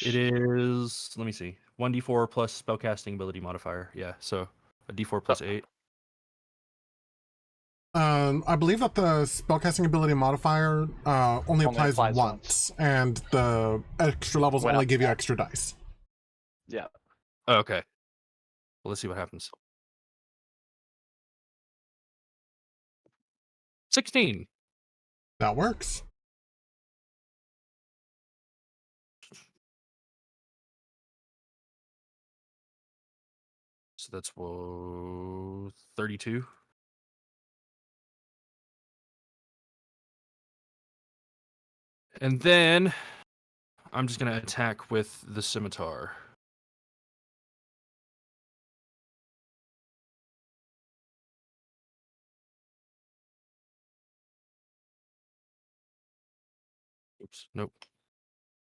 It is. Let me see. 1d4 plus spellcasting ability modifier. Yeah, so a d4 plus 8. I believe that the spellcasting ability modifier only applies once, and the extra levels only give you extra dice. Yeah. Oh, okay. Well, let's see what happens. 16. That works. So that's 32. And then I'm just going to attack with the scimitar. Oops, nope.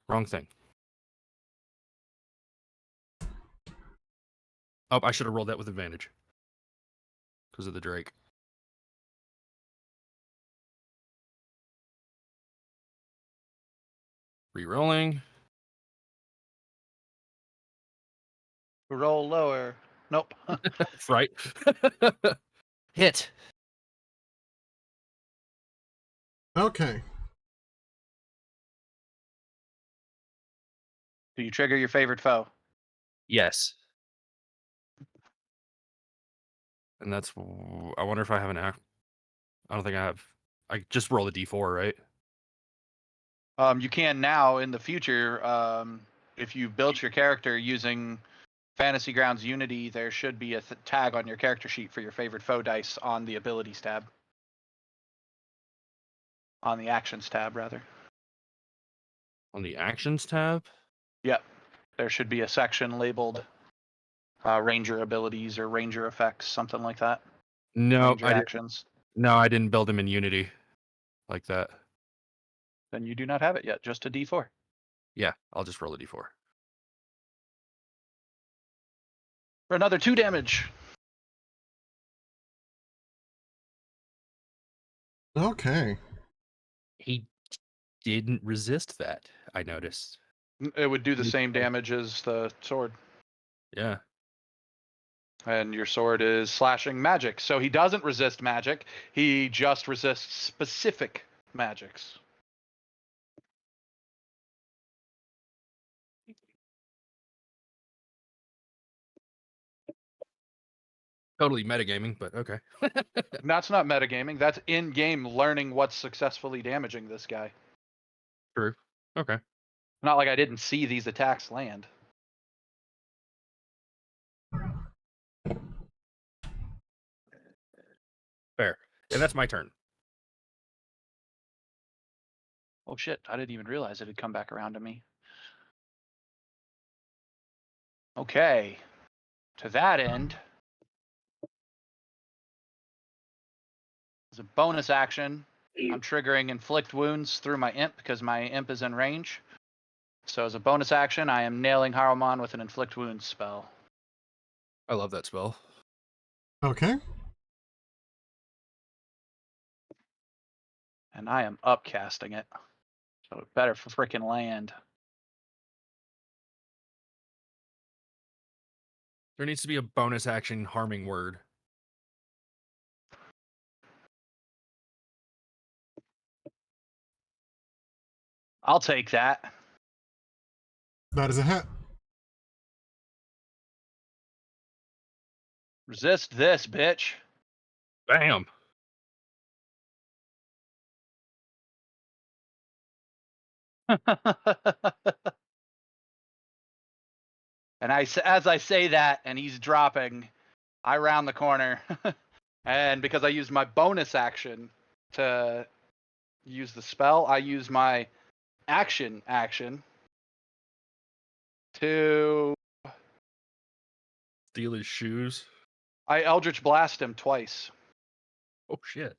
Wrong thing. Oh, I should have rolled that with advantage. Because of the Drake. Rerolling. Roll lower. Nope. Right. Hit. Okay. Do you trigger your favorite foe? Yes. And that's. I wonder if I have an act. I don't think I have. I just roll a d4, right? You can now in the future, if you built your character using Fantasy Grounds Unity, there should be a tag on your character sheet for your favorite foe dice on the abilities tab. On the actions tab, rather. On the actions tab? Yep. There should be a section labeled Ranger abilities or Ranger effects, something like that. No, Ranger actions. No, I didn't build them in Unity like that. Then you do not have it yet, just a d4. Yeah, I'll just roll a d4. For another 2 damage. Okay. He didn't resist that, I noticed. It would do the same damage as the sword. Yeah. And your sword is slashing magic. So he doesn't resist magic. He just resists specific magics. Totally metagaming, but okay. That's not metagaming. That's in-game learning what's successfully damaging this guy. True. Okay. Not like I didn't see these attacks land. Fair. And that's my turn. Oh shit, I didn't even realize it had come back around to me. Okay. To that end, as a bonus action, I'm triggering inflict wounds through my imp because my imp is in range. So as a bonus action, I am nailing Haruman with an inflict wounds spell. I love that spell. Okay. And I am upcasting it. So it better for freaking land. There needs to be a bonus action harming word. I'll take that. That is a hit. Resist this, bitch. Bam. And as I say that, and he's dropping, I round the corner. And because I used my bonus action to use the spell, I use my action to... Steal his shoes. I Eldritch Blast him twice. Oh, shit.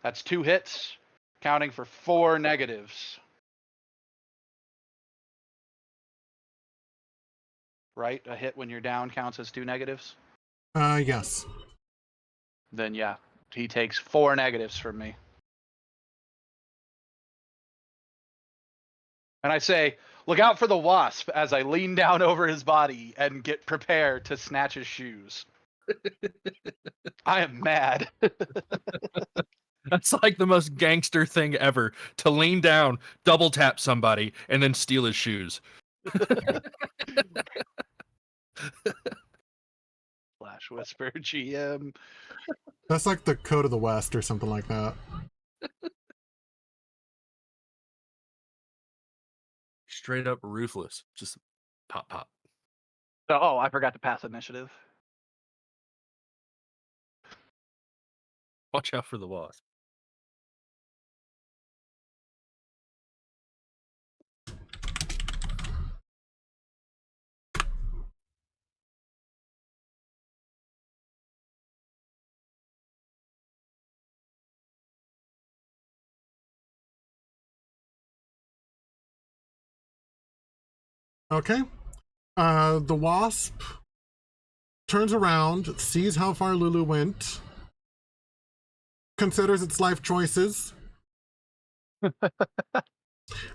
That's 2 hits, counting for 4 negatives. Right? A hit when you're down counts as 2 negatives? Yes. then yeah, he takes 4 negatives from me. And I say, look out for the wasp as I lean down over his body and get prepared to snatch his shoes. I am mad. That's like the most gangster thing ever. To lean down, double tap somebody, and then steal his shoes. Flash Whisper GM. That's like the Code of the West or something like that. Straight up ruthless. Just pop, pop. Oh, I forgot to pass initiative. Watch out for the wasp. Okay. The wasp turns around, sees how far Lulu went, considers its life choices, and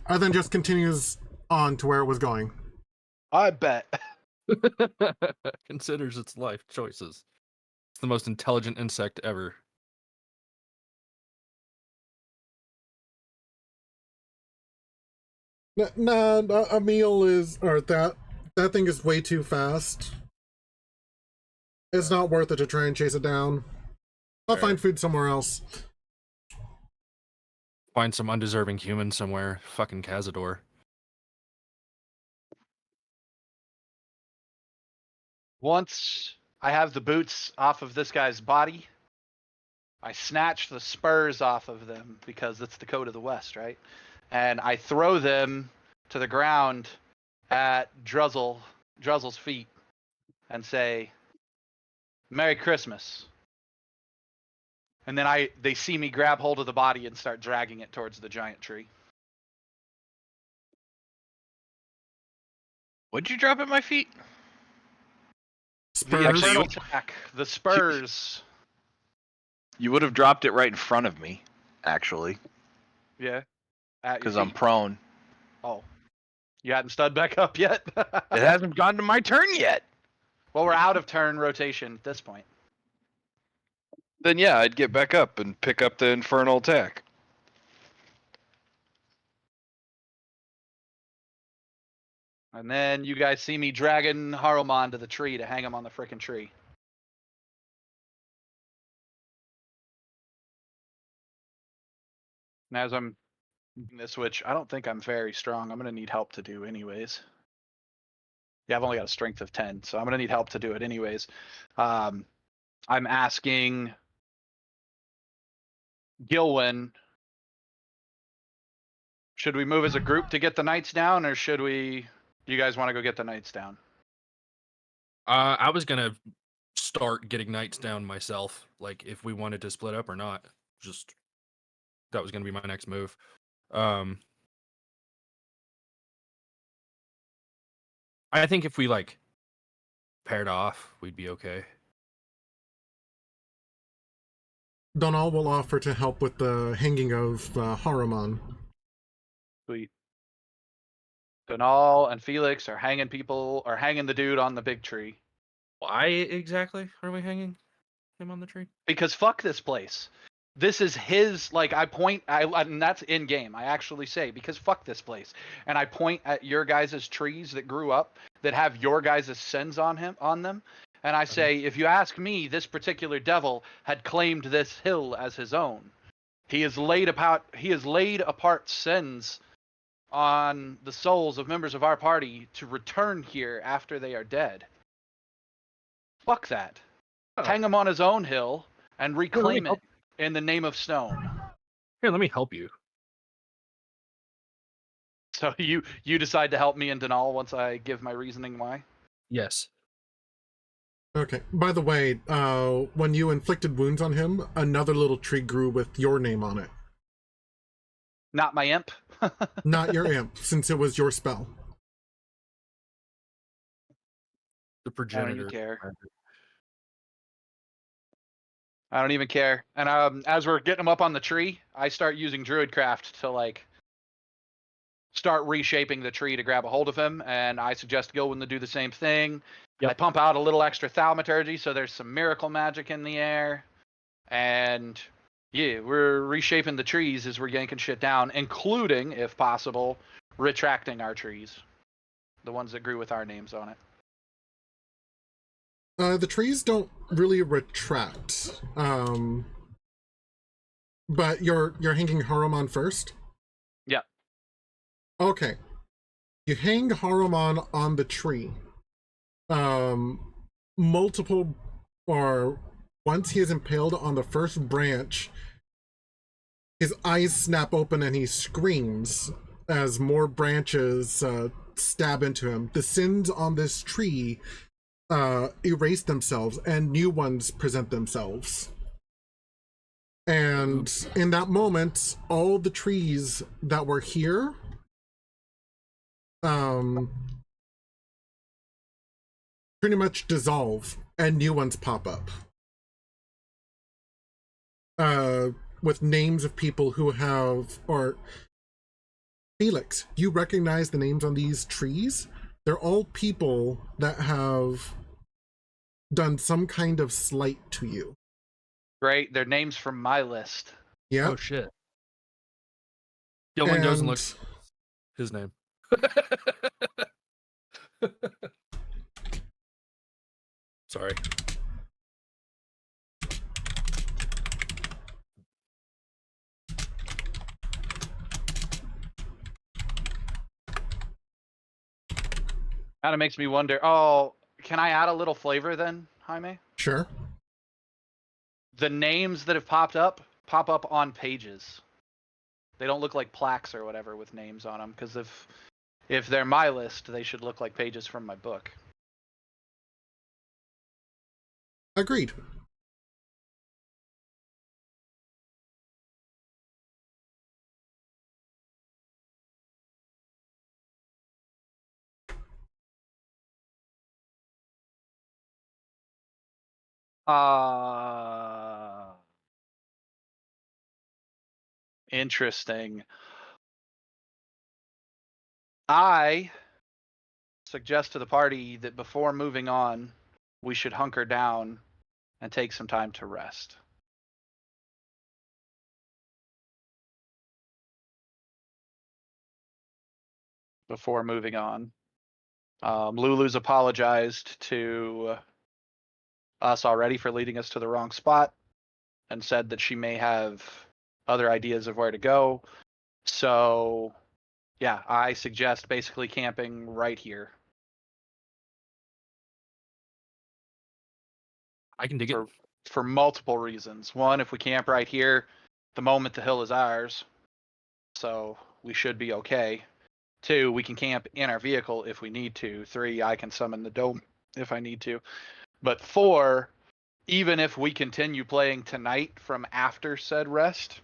then just continues on to where it was going. I bet. Considers its life choices. It's the most intelligent insect ever. Nah, a meal is, or that thing is way too fast. It's not worth it to try and chase it down. I'll find food somewhere else. Find some undeserving human somewhere. Fucking Cazador. Once I have the boots off of this guy's body, I snatch the spurs off of them because it's the code of the West, right? And I throw them to the ground at Druzzl's feet and say, Merry Christmas. And then they see me grab hold of the body and start dragging it towards the giant tree. What'd you drop at my feet? The Spurs. infernal attack, the spurs. You would have dropped it right in front of me, actually, Yeah. because I'm prone. Oh. You hadn't stood back up yet? It hasn't gotten to my turn yet. Well, we're out of turn rotation at this point. Then yeah, I'd get back up and pick up the infernal attack. And then you guys see me dragging Haruman to the tree to hang him on the frickin' tree. And as I'm doing this, which I don't think I'm very strong, I'm going to need help to do anyways. Yeah, I've only got a strength of 10, so I'm going to need help to do it anyways. I'm asking Gilwyn, should we move as a group to get the knights down, or should we... Do you guys want to go get the knights down? I was gonna start getting knights down myself, like if we wanted to split up or not. Just that was gonna be my next move. I think if we like paired off, we'd be okay. Donal will offer to help with the hanging of Haruman. Sweet. Donal and Felix are hanging the dude on the big tree. Why exactly are we hanging him on the tree? Because fuck this place. This is his, like, and that's in game. I actually say, because fuck this place. And I point at your guys' trees that grew up that have your guys' sins on them. And I say, if you ask me, this particular devil had claimed this hill as his own. He has laid apart sins on the souls of members of our party to return here after they are dead. Fuck that. Oh. Hang him on his own hill and reclaim it in the name of stone. Here, let me help you. So you decide to help me and Donal once I give my reasoning why? Yes. Okay. By the way, when you inflicted wounds on him, another little tree grew with your name on it. Not my imp. Not your imp, since it was your spell. The I don't even progenitor. care. I don't even care. And as we're getting them up on the tree, I start using Druidcraft to like start reshaping the tree to grab a hold of him. And I suggest Gilwyn to do the same thing. Yep. I pump out a little extra thaumaturgy, so there's some miracle magic in the air. And yeah, we're reshaping the trees as we're yanking shit down, including, if possible, retracting our trees, the ones that grew with our names on it. The trees don't really retract. But you're hanging Haruman first? Yeah. Okay. You hang Haruman on the tree. Multiple, or once he is impaled on the first branch, his eyes snap open and he screams as more branches stab into him. The sins on this tree erase themselves and new ones present themselves. And in that moment, all the trees that were here pretty much dissolve and new ones pop up. With names of people who have, or Felix, you recognize the names on these trees? They're all people that have done some kind of slight to you. Great. They're names from my list. Yeah. Oh shit. Gilwyn goes and looks his name. Sorry. Kind of makes me wonder. Oh, can I add a little flavor then, Jaime? Sure. The names that have popped up pop up on pages. They don't look like plaques or whatever with names on them, because if they're my list, they should look like pages from my book. Agreed. Interesting. I suggest to the party that before moving on, we should hunker down and take some time to rest. Before moving on. Lulu's apologized to us already for leading us to the wrong spot and said that she may have other ideas of where to go. So, yeah, I suggest basically camping right here. I can dig it. For multiple reasons. One, if we camp right here, the moment the hill is ours, so we should be okay. Two, we can camp in our vehicle if we need to. Three, I can summon the dome if I need to. But four, even if we continue playing tonight from after said rest,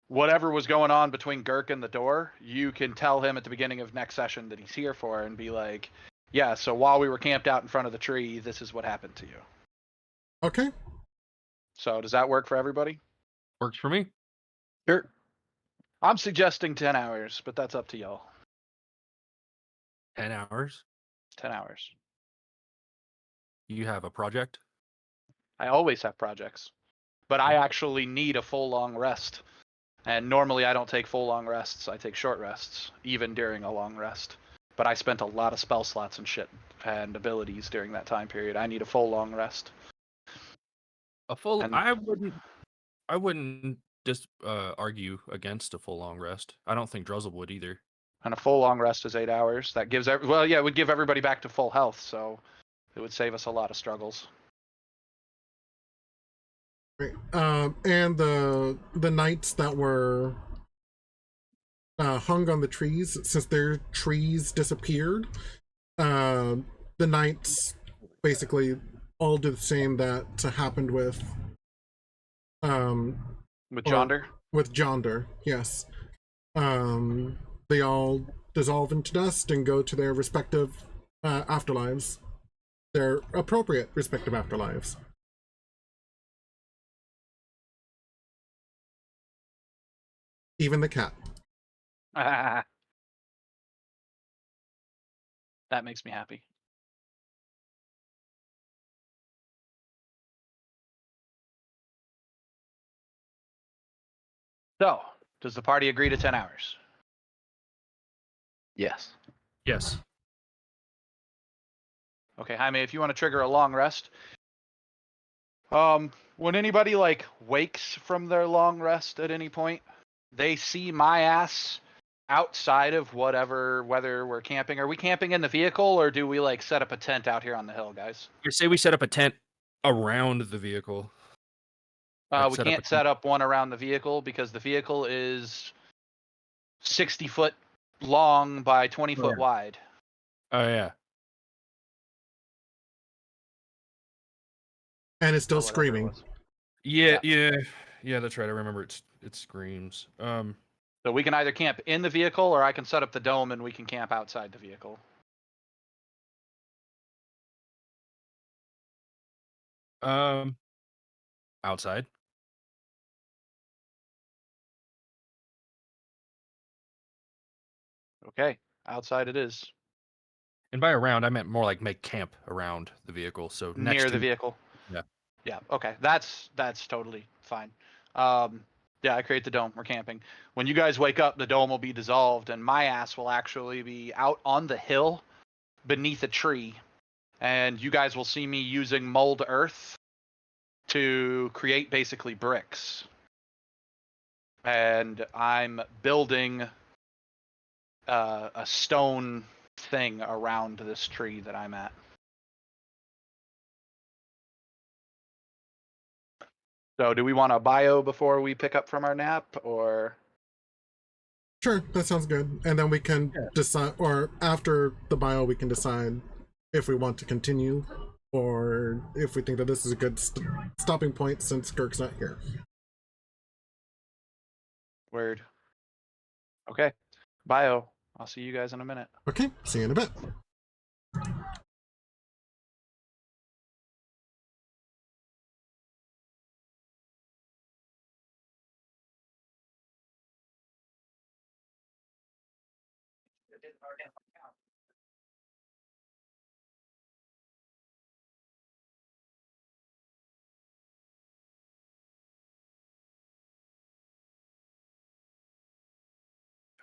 whatever was going on between Girk and the door, you can tell him at the beginning of next session that he's here for and be like, yeah, so while we were camped out in front of the tree, this is what happened to you. Okay. So does that work for everybody? Works for me. Sure. I'm suggesting 10 hours, but that's up to y'all. 10 hours. 10 hours. You have a project? I always have projects, but I actually need a full long rest. And normally I don't take full long rests. I take short rests, even during a long rest. But I spent a lot of spell slots and shit and abilities during that time period. I need a full long rest. A full. And- I wouldn't just argue against a full long rest. I don't think Druzzl would either. And a full long rest is 8 hours. That gives it would give everybody back to full health, so it would save us a lot of struggles. Right. And the knights that were hung on the trees, since their trees disappeared, the knights basically all did the same that happened with Jonder? With Jonder, yes. They all dissolve into dust and go to their respective afterlives. Their appropriate respective afterlives. Even the cat. That makes me happy. So, does the party agree to 10 hours? Yes. Yes. Okay, Jaime, if you want to trigger a long rest, when anybody like wakes from their long rest at any point, they see my ass outside of whether we're camping. Are we camping in the vehicle, or do we like set up a tent out here on the hill, guys? I say we set up a tent around the vehicle. Like, We set up can't a set up one around the vehicle because the vehicle is 60 foot long by 20 Oh, foot yeah. wide. Oh yeah. And it's still Or whatever it screaming. was. Yeah. That's right. I remember it screams. So we can either camp in the vehicle, or I can set up the dome and we can camp outside the vehicle. Outside. Okay, outside it is. And by around, I meant more like make camp around the vehicle. So next Near to the vehicle. Yeah. Yeah. Okay. That's totally fine. Yeah, I create the dome. We're camping. When you guys wake up, the dome will be dissolved, and my ass will actually be out on the hill beneath a tree, and you guys will see me using mold earth to create basically bricks. And I'm building a stone thing around this tree that I'm at. So, do we want a bio before we pick up from our nap, or? Sure, that sounds good. And then we can decide, or after the bio, we can decide if we want to continue or if we think that this is a good stopping point since Kirk's not here. Word. Okay. Bio. I'll see you guys in a minute. Okay, see you in a bit.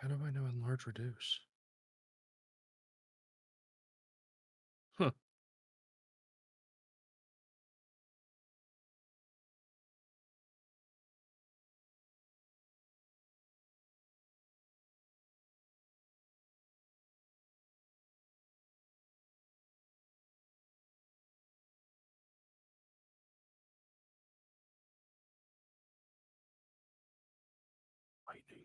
How do I know enlarge reduce? Huh. Lightning.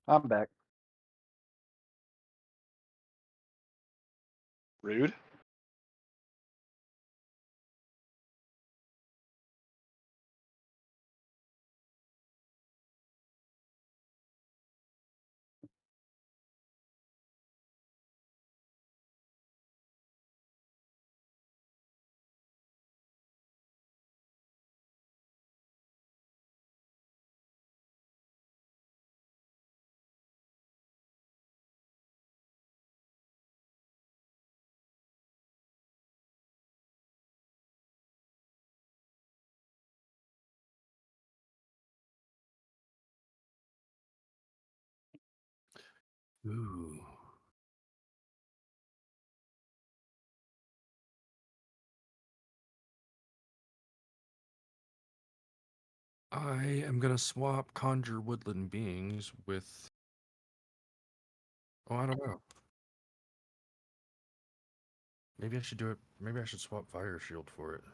I'm back. Rude. Ooh. I am gonna swap conjure woodland beings with. Oh, I don't know. Maybe I should do it. Maybe I should swap fire shield for it.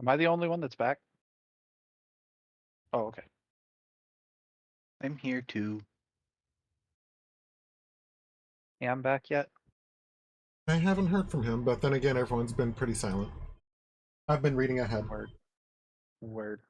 Am I the only one that's back? Oh, okay. I'm here too. Yeah, I'm back yet. I haven't heard from him, but then again, everyone's been pretty silent. I've been reading ahead. Word.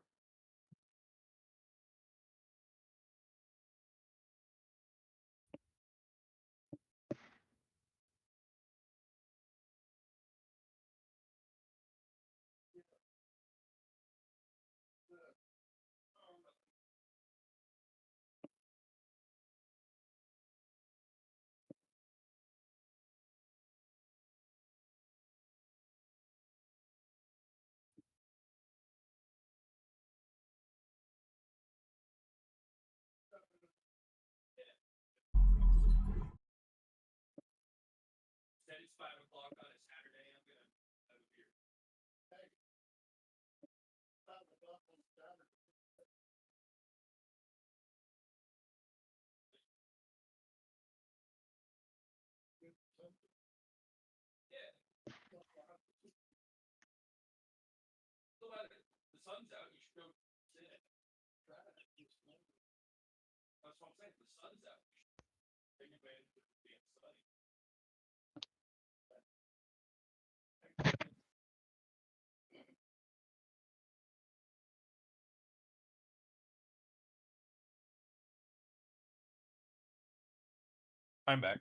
I'm back.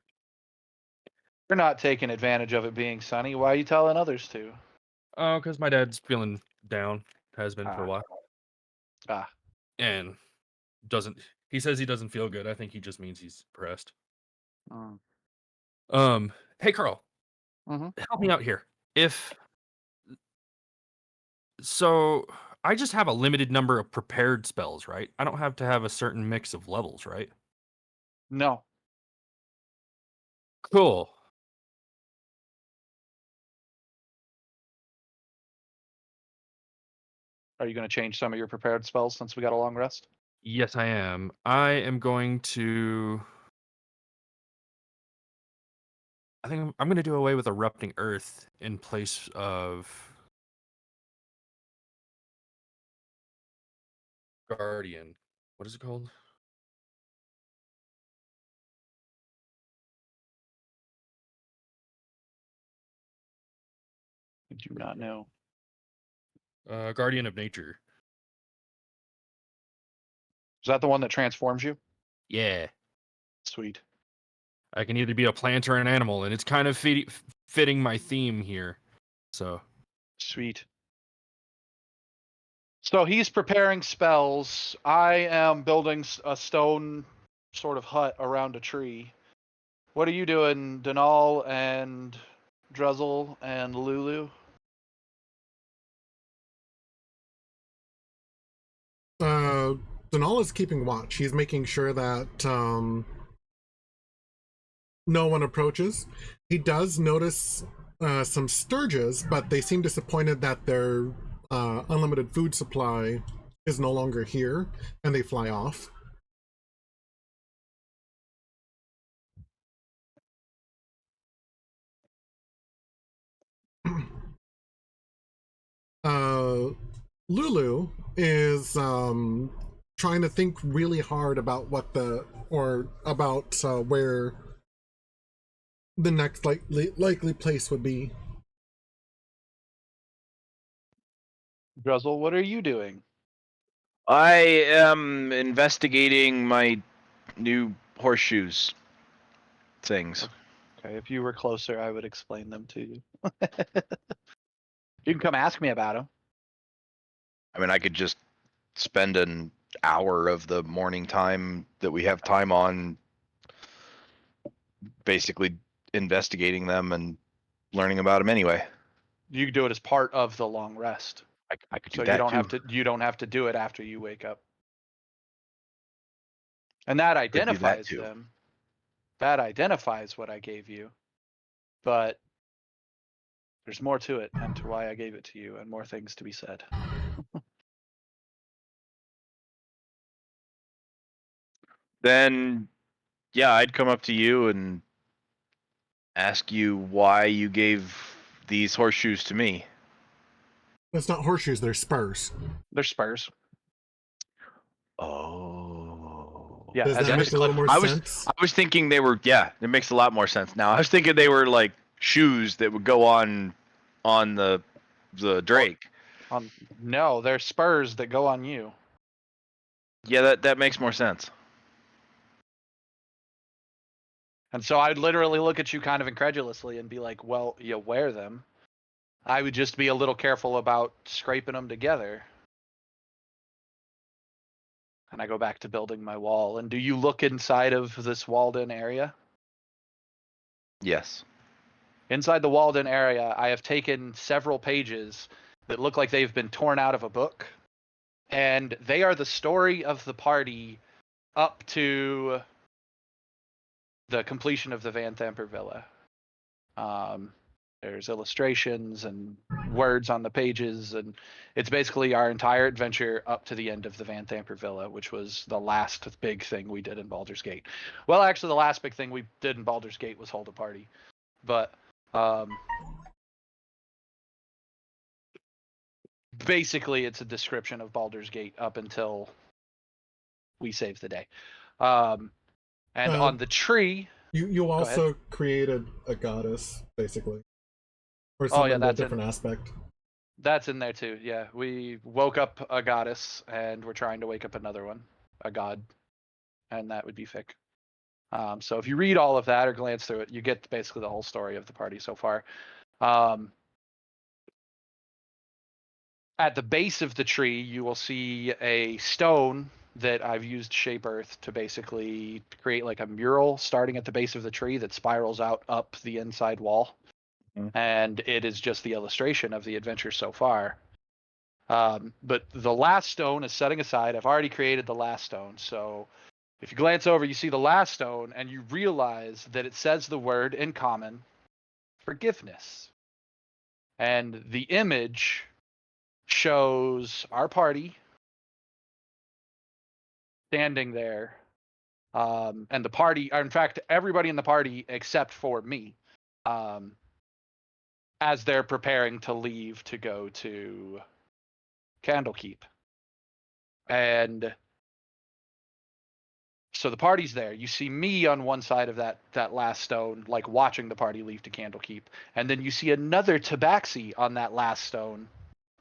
You're not taking advantage of it being sunny. Why are you telling others to? Oh, because my dad's feeling down. Has been for a while. Ah. And doesn't. He says he doesn't feel good. I think he just means he's depressed. Hey, Carl. Mhm. Help me out here. So, I just have a limited number of prepared spells, right? I don't have to have a certain mix of levels, right? No. Cool. Are you going to change some of your prepared spells since we got a long rest? Yes, I am. I am going to. I think I'm going to do away with Erupting Earth in place of Guardian. What is it called? I do not know. Guardian of Nature. Is that the one that transforms you? Yeah. Sweet. I can either be a plant or an animal, and it's kind of fitting my theme here. So. Sweet. So he's preparing spells. I am building a stone sort of hut around a tree. What are you doing, Denal and Druzzl and Lulu? Denal is keeping watch. He's making sure that no one approaches. He does notice some sturges, but they seem disappointed that their unlimited food supply is no longer here, and they fly off. Lulu is trying to think really hard about where the next likely place would be. Druzzl, what are you doing? I am investigating my new horseshoes things. Okay, if you were closer, I would explain them to you. You can come ask me about them. I mean, I could just spend an hour of the morning time that we have time on basically investigating them and learning about them anyway. You can do it as part of the long rest. I could do So that you don't too. have to do it after you wake up. And that Could do that identifies too. them. That identifies what I gave you. But there's more to it and to why I gave it to you and more things to be said. Then, yeah, I'd come up to you and ask you why you gave these horseshoes to me. It's not horseshoes, they're spurs. They're spurs. Oh. Yeah, Does as that in make a little more I was sense? I was thinking they were it makes a lot more sense now. I was thinking they were like shoes that would go on the Drake. no, they're spurs that go on you. Yeah, that makes more sense. And so I'd literally look at you kind of incredulously and be like, well, you wear them. I would just be a little careful about scraping them together. And I go back to building my wall. And do you look inside of this walled-in area? Yes. Inside the walled-in area, I have taken several pages that look like they've been torn out of a book. And they are the story of the party up to the completion of the Van Thamper Villa. There's illustrations and words on the pages, and it's basically our entire adventure up to the end of the Van Thamper Villa, which was the last big thing we did in Baldur's Gate. Well, actually, the last big thing we did in Baldur's Gate was hold a party. But basically, it's a description of Baldur's Gate up until we save the day. And on the tree... You also created a goddess, basically. Or something a different aspect. That's in there too, yeah. We woke up a goddess, and we're trying to wake up another one, a god. And that would be Fick. So if you read all of that or glance through it, you get basically the whole story of the party so far. At the base of the tree, you will see a stone that I've used Shape Earth to basically create like a mural starting at the base of the tree that spirals out up the inside wall. Mm-hmm. And it is just the illustration of the adventure so far. But the last stone is setting aside. I've already created the last stone. So if you glance over, you see the last stone and you realize that it says the word in common, forgiveness. And the image shows our party standing there, and the party, or in fact, everybody in the party except for me, as they're preparing to leave to go to Candlekeep. And so the party's there. You see me on one side of that last stone, like watching the party leave to Candlekeep, and then you see another tabaxi on that last stone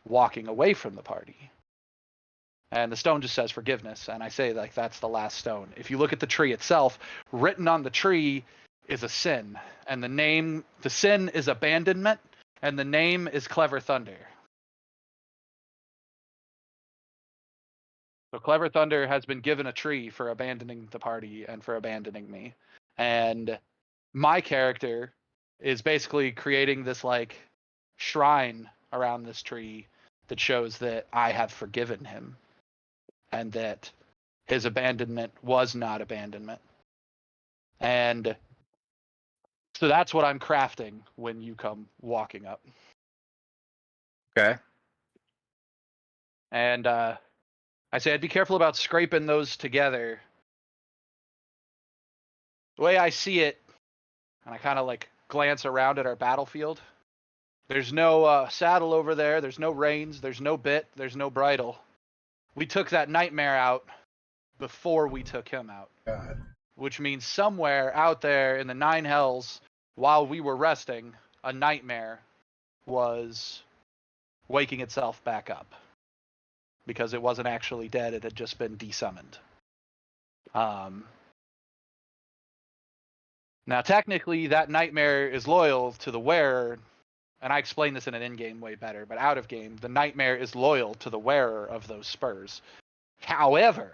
walking away from the party. And the stone just says forgiveness, and I say like that's the last stone. If you look at the tree itself, written on the tree is a sin, and the sin is abandonment, and the name is Clever Thunder. So Clever Thunder has been given a tree for abandoning the party and for abandoning me. And my character is basically creating this like shrine around this tree that shows that I have forgiven him and that his abandonment was not abandonment. And so that's what I'm crafting when you come walking up. Okay. And I say I'd be careful about scraping those together. The way I see it, and I kind of like glance around at our battlefield, there's no saddle over there, there's no reins, there's no bit, there's no bridle. We took that nightmare out before we took him out. God. Which means somewhere out there in the Nine Hells, while we were resting, a nightmare was waking itself back up. Because it wasn't actually dead, it had just been desummoned. Now, technically, that nightmare is loyal to the wearer, and I explain this in an in-game way better, but out of game, the nightmare is loyal to the wearer of those spurs. However,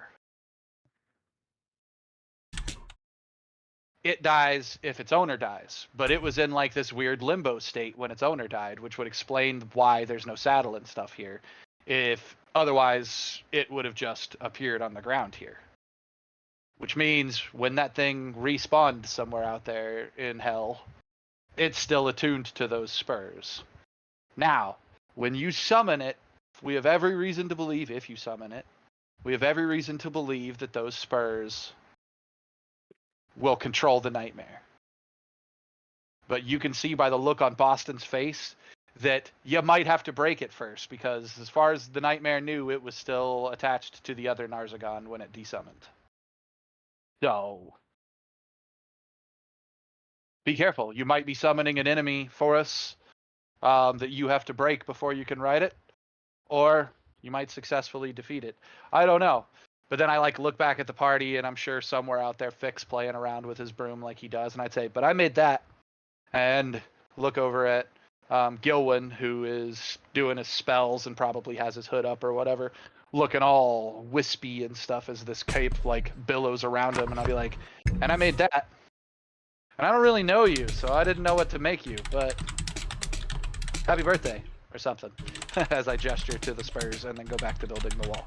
it dies if its owner dies, but it was in like this weird limbo state when its owner died, which would explain why there's no saddle and stuff here. If otherwise, it would have just appeared on the ground here. Which means when that thing respawned somewhere out there in hell, it's still attuned to those spurs. Now, when you summon it, we have every reason to believe, if you summon it, we have every reason to believe that those spurs will control the nightmare. But you can see by the look on Boston's face that you might have to break it first, because as far as the nightmare knew, it was still attached to the other Narzugon when it desummoned. So be careful. You might be summoning an enemy for us that you have to break before you can ride it, or you might successfully defeat it. I don't know. But then I look back at the party, and I'm sure somewhere out there Fix playing around with his broom like he does, and I'd say, but I made that. And look over at Gilwyn, who is doing his spells and probably has his hood up or whatever, looking all wispy and stuff as this cape billows around him, and I'll be like, and I made that. And I don't really know you, so I didn't know what to make you, but happy birthday, or something, as I gesture to the spurs and then go back to building the wall.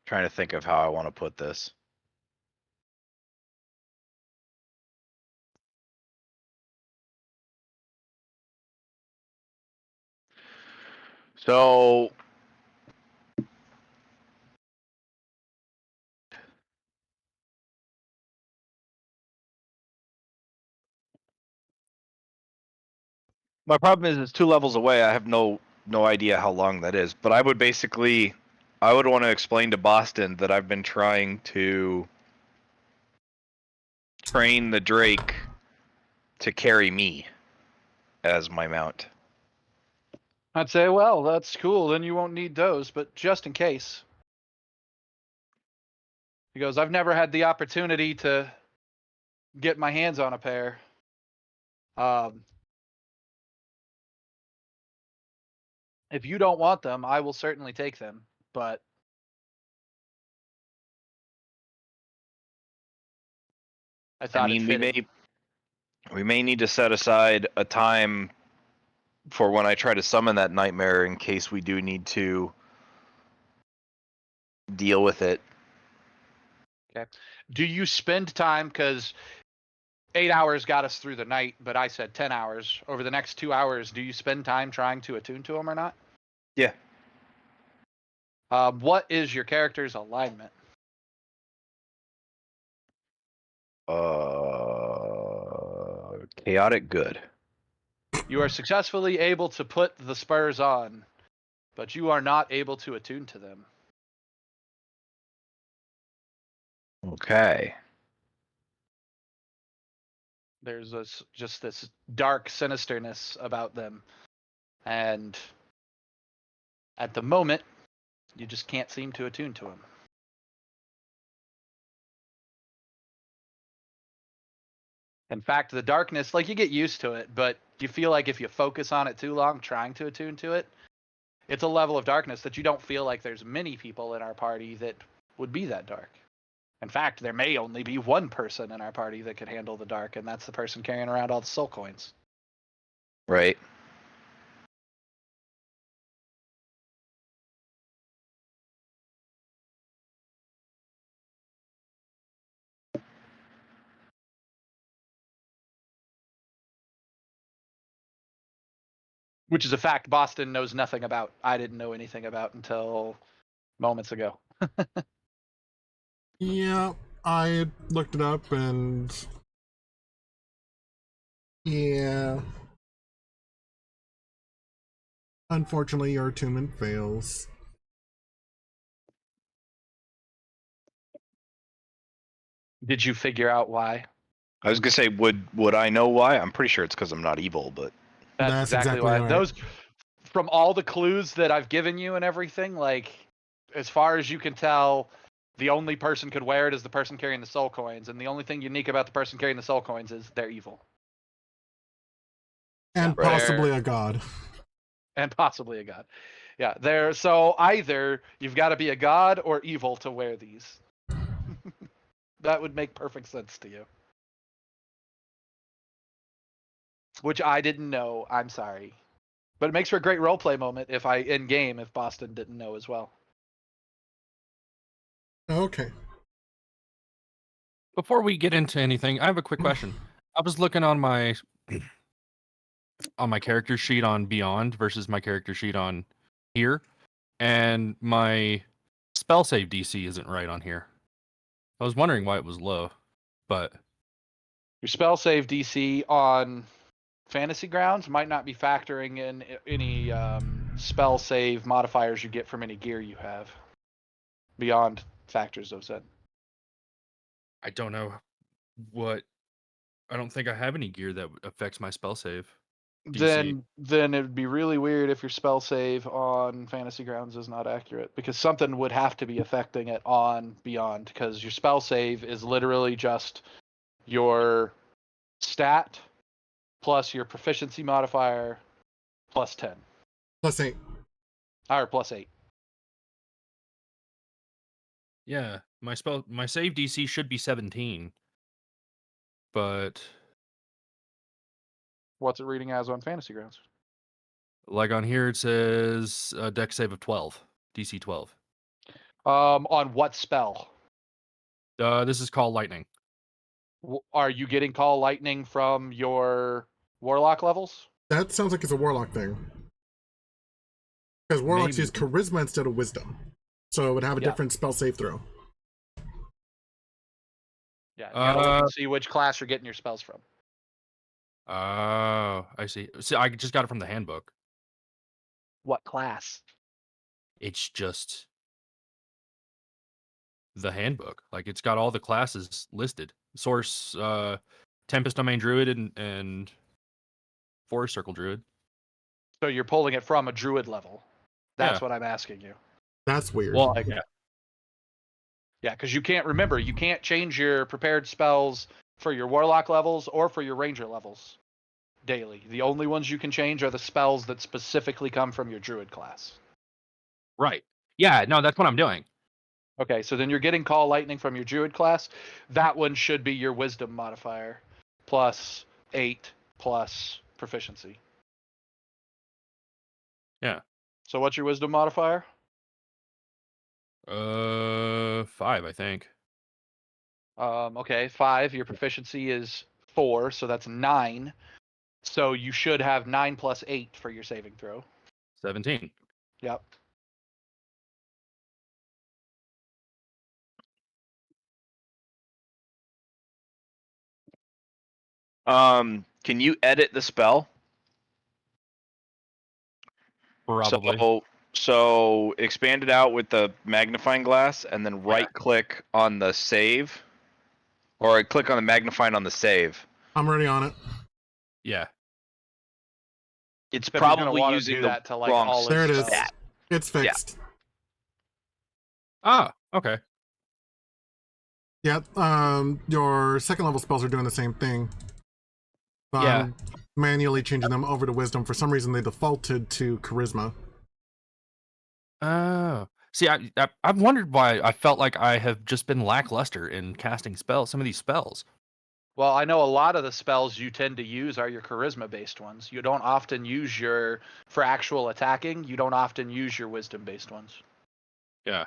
Trying to think of how I want to put this. So my problem is it's 2 levels away. I have no idea how long that is. But I would want to explain to Boston that I've been trying to train the Drake to carry me as my mount. I'd say, well, that's cool, then you won't need those, but just in case. He goes, I've never had the opportunity to get my hands on a pair. If you don't want them, I will certainly take them, but I thought it fitted. we may need to set aside a time for when I try to summon that nightmare in case we do need to deal with it. Okay. Do you spend time, because 8 hours got us through the night, but I said 10 hours. Over the next 2 hours, do you spend time trying to attune to them or not? Yeah. What is your character's alignment? Chaotic good. You are successfully able to put the spurs on, but you are not able to attune to them. Okay. There's just this dark sinisterness about them. And at the moment, you just can't seem to attune to them. In fact, the darkness, you get used to it, but you feel like if you focus on it too long, trying to attune to it, it's a level of darkness that you don't feel like there's many people in our party that would be that dark. In fact, there may only be one person in our party that can handle the dark, and that's the person carrying around all the soul coins. Right. Which is a fact Boston knows nothing about. I didn't know anything about until moments ago. Yeah, I looked it up and yeah. Unfortunately, your attunement fails. Did you figure out why? I was gonna say, would I know why? I'm pretty sure it's because I'm not evil, but That's exactly why. right. Those, from all the clues that I've given you and everything, as far as you can tell, the only person could wear it is the person carrying the soul coins, and the only thing unique about the person carrying the soul coins is they're evil. And Yeah, possibly a god. And possibly a god. Yeah, so either you've got to be a god or evil to wear these. That would make perfect sense to you. Which I didn't know. I'm sorry. But it makes for a great roleplay moment if Boston didn't know as well. Okay. Before we get into anything, I have a quick question. I was looking on my character sheet on Beyond versus my character sheet on here, and my spell save DC isn't right on here. I was wondering why it was low, but Your spell save DC on Fantasy Grounds might not be factoring in any spell save modifiers you get from any gear you have. Beyond factors those in. I don't know what. I don't think I have any gear that affects my spell save. DC. Then it would be really weird if your spell save on Fantasy Grounds is not accurate, because something would have to be affecting it on Beyond, because your spell save is literally just your stat plus your proficiency modifier plus 10 +8. or plus 8. Yeah, my save DC should be 17, but What's it reading as on Fantasy Grounds? like on here it says a dex save of 12, DC 12. On what spell? This is called lightning. Are you getting Call Lightning from your Warlock levels? That sounds like it's a warlock thing. Because warlocks Maybe. use charisma instead of wisdom. So it would have a Yeah. different spell save throw. Yeah, you gotta look and see which class you're getting your spells from. Oh, I see. See, I just got it from the handbook. What class? It's just the handbook. Like it's got all the classes listed. Source, Tempest Domain Druid and Forest Circle Druid. So you're pulling it from a druid level. That's Yeah. what I'm asking you. That's weird. Well, yeah. Yeah, because you can't change your prepared spells for your warlock levels or for your ranger levels daily. The only ones you can change are the spells that specifically come from your druid class. Right. Yeah, no, that's what I'm doing. Okay, so then you're getting Call Lightning from your druid class. That one should be your wisdom modifier plus 8 plus proficiency. Yeah. So what's your wisdom modifier? 5, I think. Okay, 5. Your proficiency is 4, so that's 9. So you should have 9 plus 8 for your saving throw. 17. Yep. Can you edit the spell? Probably. So expand it out with the magnifying glass, and then right click on the save, or click on the magnifying on the save. I'm already on it. Yeah. It's But he's gonna probably wanna using do the that to, like, wrong all his There it is. spells. It's fixed. Ah, okay. Yeah. Your second level spells are doing the same thing. So Yeah. I'm manually changing them over to wisdom. For some reason, they defaulted to charisma. Oh. See, I've wondered why I felt like I have just been lackluster in casting spells, some of these spells. Well, I know a lot of the spells you tend to use are your charisma-based ones. You don't often use for actual attacking, you don't often use your wisdom-based ones. Yeah.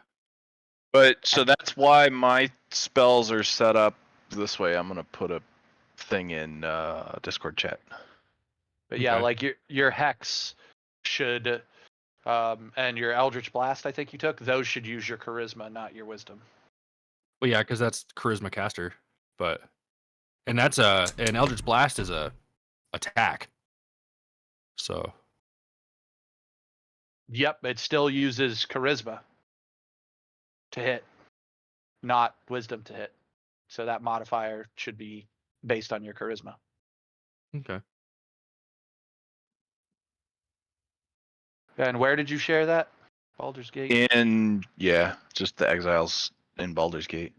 But so that's why my spells are set up this way. I'm gonna put a thing in Discord chat. But yeah, Okay. like your Hex should, and your Eldritch Blast, I think you took, those should use your charisma, not your wisdom. Well, yeah, because that's charisma caster, and that's an Eldritch Blast is a attack. So Yep, it still uses charisma to hit, not wisdom to hit. So that modifier should be based on your charisma. okay. And where did you share that? Baldur's Gate? In just the exiles in Baldur's Gate.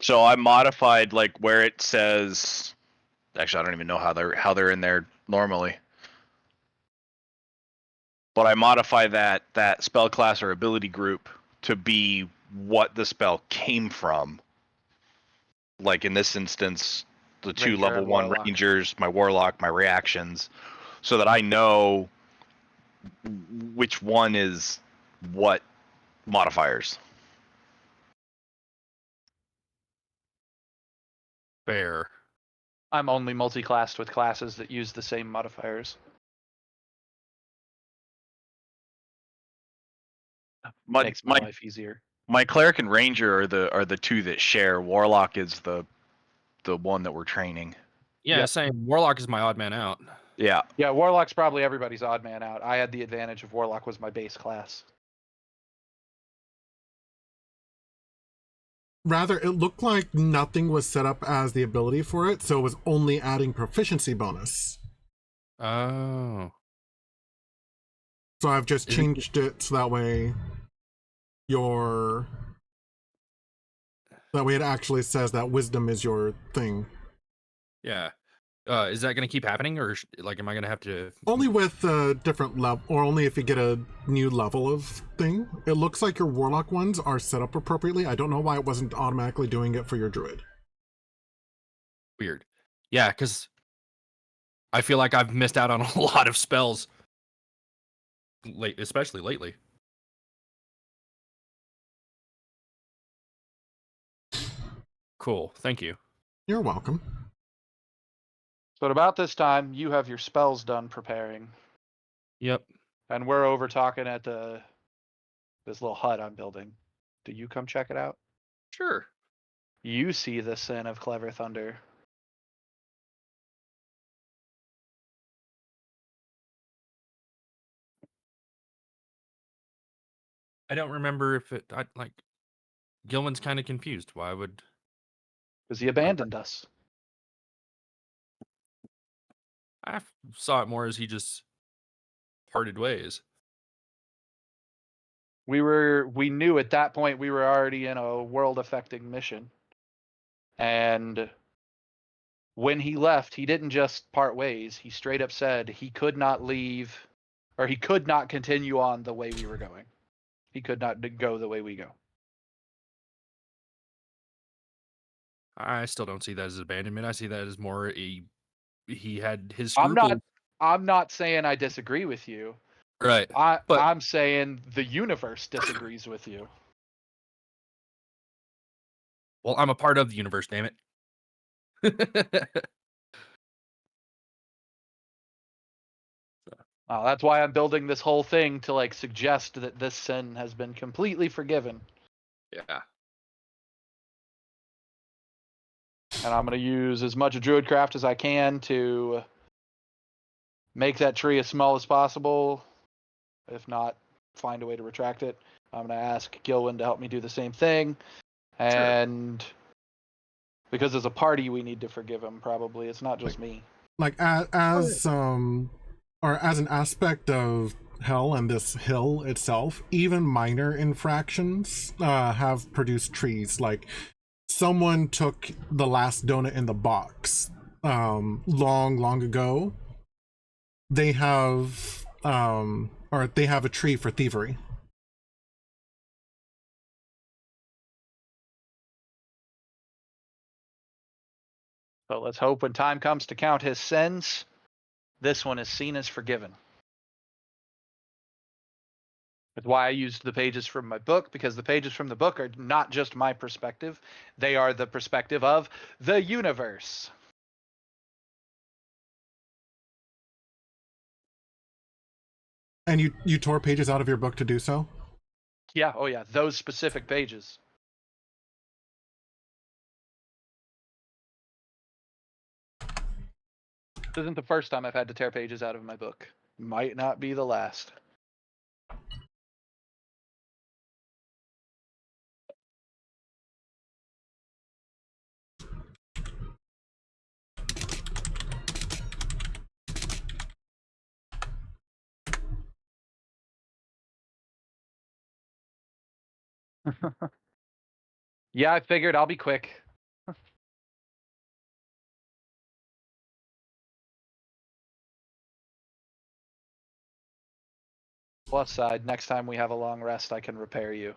So I modified like where it says. Actually, I don't even know how they're in there normally. But I modify that spell class or ability group to be what the spell came from. Like in this instance, the two Ranger level and 1 Warlock. rangers, my warlock, my reactions, so that I know which one is what modifiers. Fair. I'm only multi-classed with classes that use the same modifiers. Makes my life easier. My cleric and ranger are the two that share. Warlock is the one that we're training. Yeah, Yep. same. Warlock is my odd man out. Yeah. Yeah, Warlock's probably everybody's odd man out. I had the advantage of Warlock was my base class. Rather, it looked like nothing was set up as the ability for it, so it was only adding proficiency bonus. Oh. So I've just changed it so that way it actually says that wisdom is your thing. Yeah. Is that going to keep happening, or like, am I going to have to? Only with a different level, or only if you get a new level of thing. It looks like your warlock ones are set up appropriately. I don't know why it wasn't automatically doing it for your druid. Weird. Yeah, because I feel like I've missed out on a lot of spells, especially lately. Cool. Thank you. You're welcome. So at about this time, you have your spells done preparing. Yep. And we're over talking at this little hut I'm building. Do you come check it out? Sure. You see the sin of Clever Thunder. I don't remember if Gilman's kind of confused. Why would? Because he abandoned us. I saw it more as he just parted ways. We knew at that point we were already in a world-affecting mission. And when he left, he didn't just part ways. He straight up said he could not leave, or he could not continue on the way we were going. He could not go the way we go. I still don't see that as abandonment. I see that as more he had his scruples. I'm not saying I disagree with you. Right. But I'm saying the universe disagrees with you. well, I'm a part of the universe, damn it. That's why I'm building this whole thing to like suggest that this sin has been completely forgiven. Yeah. And I'm going to use as much druidcraft as I can to make that tree as small as possible. If not, find a way to retract it. I'm going to ask Gilwin to help me do the same thing. And because as a party, we need to forgive him, probably. It's not just me. Like, as an aspect of hell and this hill itself, even minor infractions have produced trees. Like, someone took the last donut in the box long ago. They have a tree for thievery. So let's hope when time comes to count his sins, this one is seen as forgiven. That's why I used the pages from my book, because the pages from the book are not just my perspective. They are the perspective of the universe. And you tore pages out of your book to do so? Yeah, oh yeah, those specific pages. This isn't the first time I've had to tear pages out of my book. Might not be the last. Yeah, I figured I'll be quick. Plus side, next time we have a long rest, I can repair you.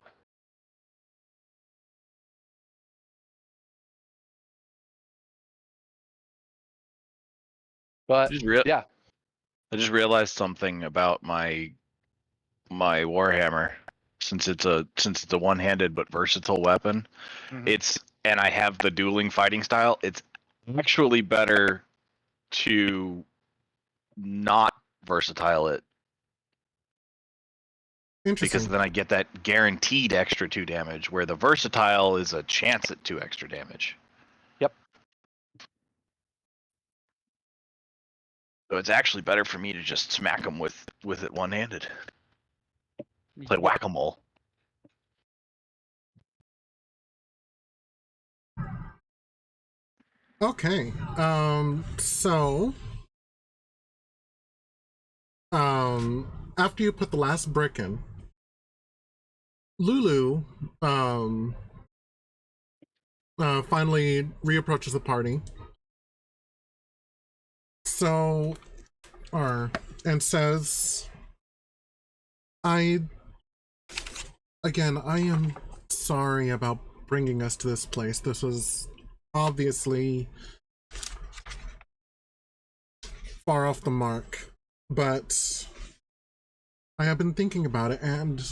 But yeah, I just realized something about my warhammer. Since it's a one-handed but versatile weapon, mhm. and I have the dueling fighting style. It's actually better to not versatile it, Interesting. because then I get that guaranteed extra 2 damage, where the versatile is a chance at 2 extra damage. Yep. So it's actually better for me to just smack them with it one-handed. Play whack-a-mole. Okay. So after you put the last brick in, Lulu finally reapproaches the party. So and says, I am sorry about bringing us to this place. This was obviously far off the mark, but I have been thinking about it, and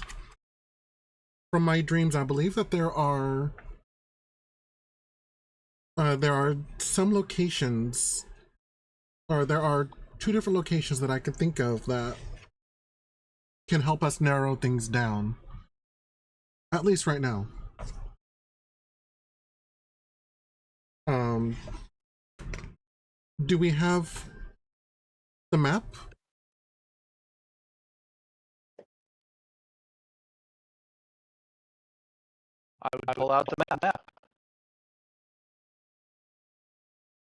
from my dreams, I believe that there are some locations, or there are 2 different locations that I could think of that can help us narrow things down, at least right now. Do we have the map? I would pull out the map.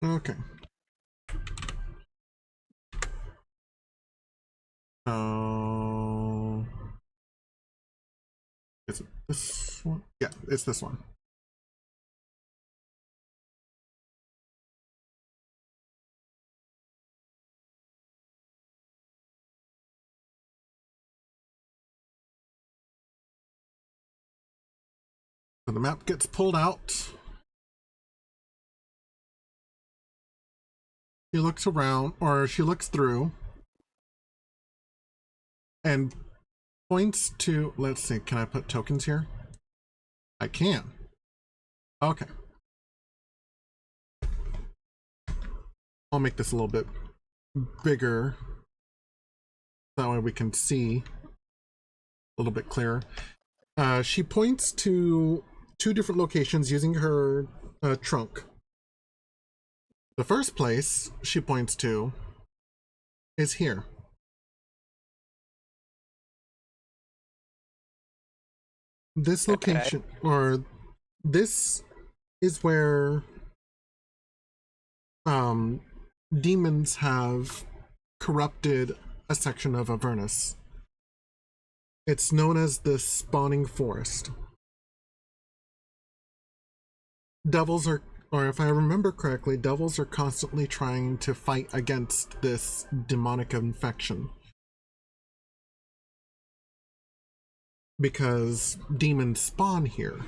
Okay. Oh, is it this one? Yeah, it's this one. So the map gets pulled out. She looks around, or she looks through, and points to, let's see, can I put tokens here? I can. Okay. I'll make this a little bit bigger. That way we can see a little bit clearer. She points to 2 different locations using her trunk. The first place she points to is here. This location, or this is where demons have corrupted a section of Avernus. It's known as the Spawning Forest. Devils are, or if I remember correctly, devils are constantly trying to fight against this demonic infection, because demons spawn here.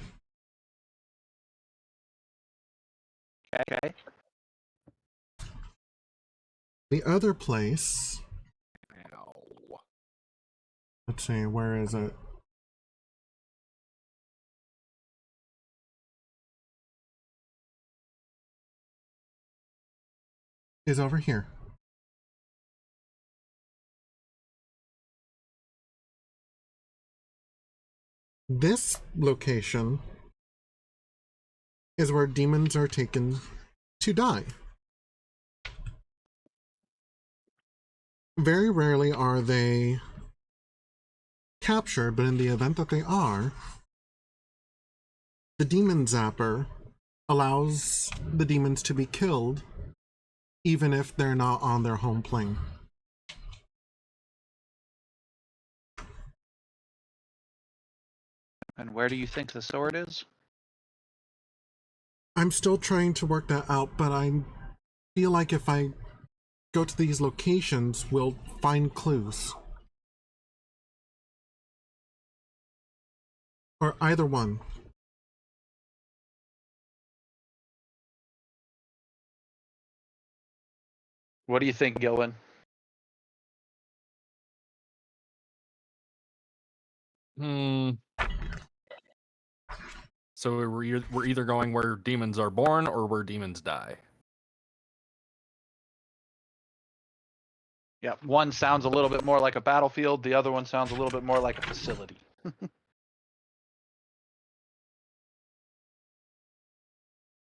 Okay. The other place, let's see, where is it? Is over here. This location is where demons are taken to die. Very rarely are they captured, but in the event that they are, the demon zapper allows the demons to be killed even if they're not on their home plane. And where do you think the sword is? I'm still trying to work that out, but I feel like if I go to these locations, we'll find clues. Or either one. What do you think, Gilwin? So we're either going where demons are born or where demons die. Yeah, one sounds a little bit more like a battlefield. The other one sounds a little bit more like a facility.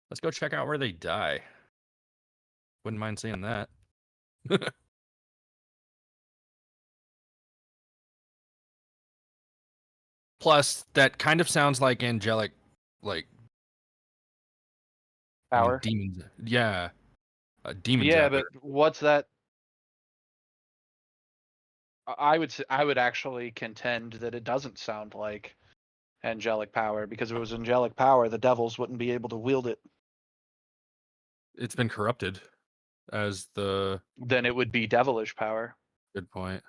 Let's go check out where they die. Wouldn't mind seeing that. Plus, that kind of sounds like angelic, like Power. demons. Yeah, demons. Yeah, but what's that? I would actually contend that it doesn't sound like angelic power, because if it was angelic power, the devils wouldn't be able to wield it. It's been corrupted as the Then it would be devilish power. good point.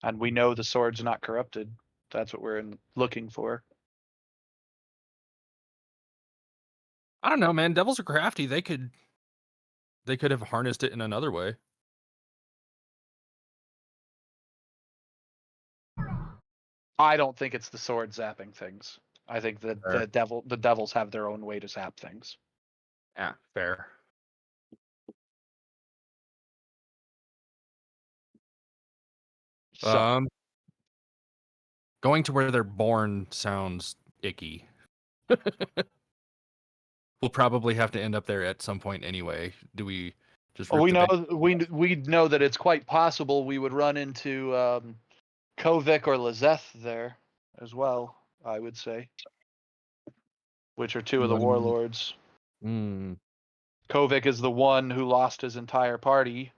And we know the sword's not corrupted. That's what we're looking for. I don't know, man. Devils are crafty. They could have harnessed it in another way. I don't think it's the sword zapping things. I think that Fair. the devils have their own way to zap things. Yeah, fair. So Going to where they're born sounds icky. We'll probably have to end up there at some point anyway. Do we just rip we the know we know that it's quite possible we would run into Kovic or Lizeth there as well, I would say. Which are two of the warlords. Kovic is the one who lost his entire party,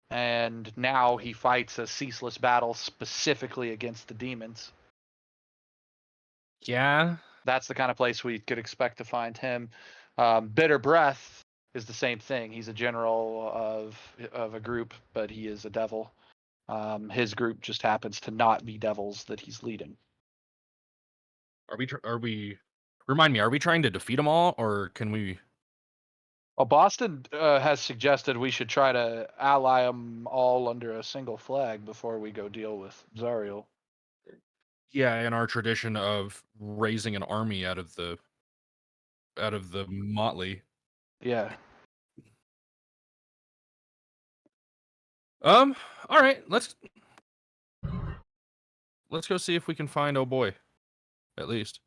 and now he fights a ceaseless battle specifically against the demons. Yeah. That's the kind of place we could expect to find him. Bitter Breath is the same thing. He's a general of a group, but he is a devil. His group just happens to not be devils that he's leading. Are we remind me, are we trying to defeat them all, or can we? Well, Boston has suggested we should try to ally them all under a single flag before we go deal with Zariel. Yeah, in our tradition of raising an army out of the motley. Yeah. All right, let's go see if we can find oh boy, at least.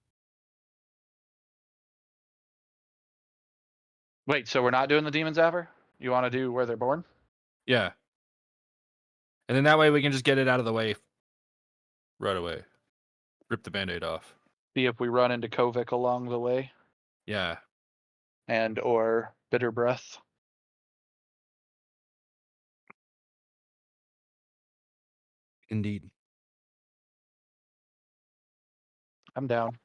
Wait, so we're not doing the Demon Zapper? You want to do where they're born? Yeah. And then that way we can just get it out of the way right away. Rip the band-aid off. See if we run into Kovic along the way, Yeah. and or Bitter Breath. Indeed. I'm down.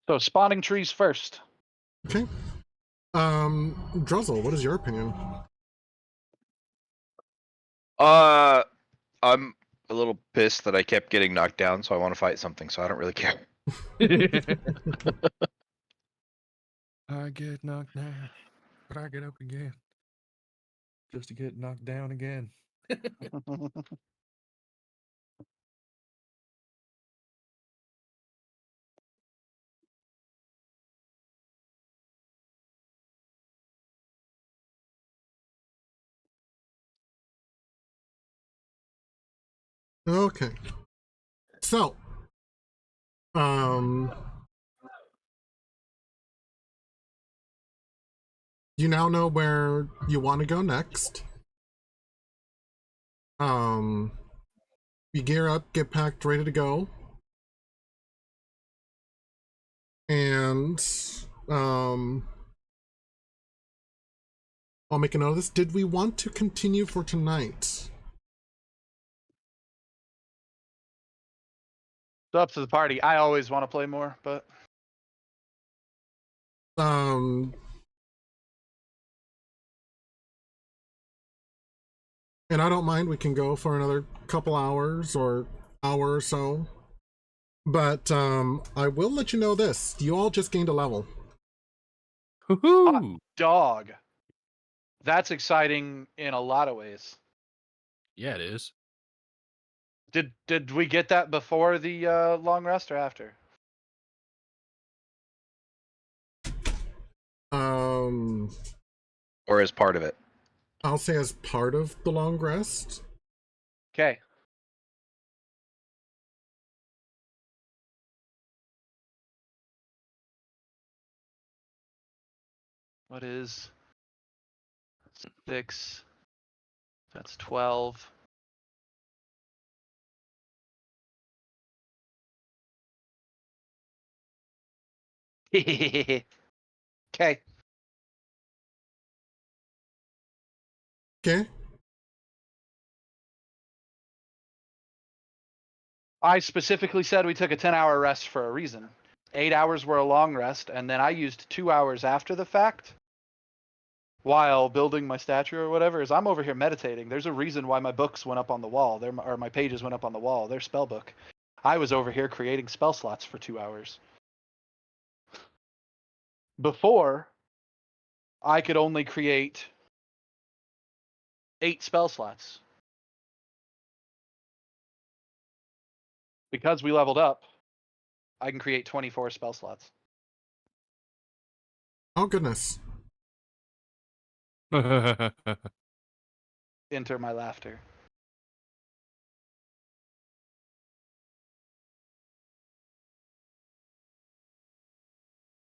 So spawning trees first. Okay. Druzzl, what is your opinion? I'm a little pissed that I kept getting knocked down, so I want to fight something, so I don't really care. I get knocked down, but I get up again. Just to get knocked down again. Okay. So, you now know where you want to go next. You gear up, get packed, ready to go. And, I'll make a note of this. Did we want to continue for tonight? It's up to the party. I always want to play more, but And I don't mind, we can go for another couple hours or hour or so. But I will let you know this. You all just gained a level. Woohoo! dog. That's exciting in a lot of ways. Yeah, it is. Did we get that before the long rest or after? Um, Or as part of it? I'll say as part of the long rest. Okay. What is 6? That's 12. Okay. Okay. I specifically said we took a 10-hour rest for a reason. 8 hours were a long rest, and then I used 2 hours after the fact while building my statue or whatever. Is I'm over here meditating. There's a reason why my books went up on the wall. Or my pages went up on the wall. They're spell book. I was over here creating spell slots for 2 hours. Before, I could only create 8 spell slots. Because we leveled up, I can create 24 spell slots. Oh, goodness. Enter my laughter.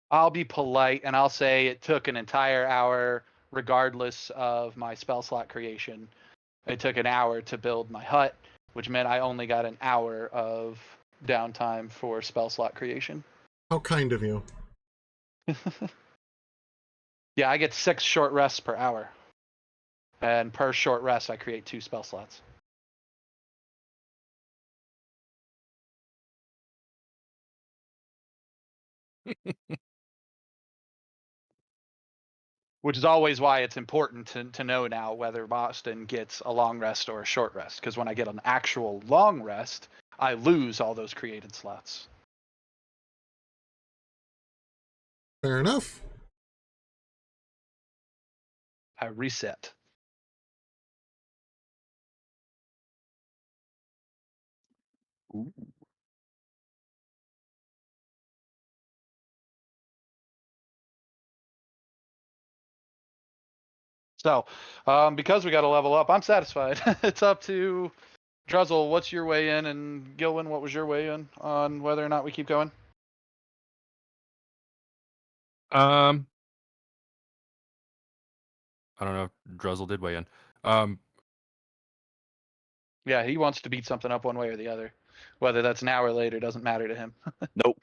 I'll be polite and I'll say it took an entire hour regardless of my spell slot creation. It took an hour to build my hut, which meant I only got an hour of downtime for spell slot creation. How kind of you. Yeah, I get 6 short rests per hour. And per short rest, I create 2 spell slots. Which is always why it's important to know now whether Boston gets a long rest or a short rest. Because when I get an actual long rest, I lose all those created slots. Fair enough. I reset. Ooh. So, because we got to level up, I'm satisfied. It's up to Druzzl. What's your way in? And Gilwin, what was your way in on whether or not we keep going? I don't know. Druzzle did weigh in. Yeah, he wants to beat something up one way or the other. Whether that's now or later doesn't matter to him. Nope.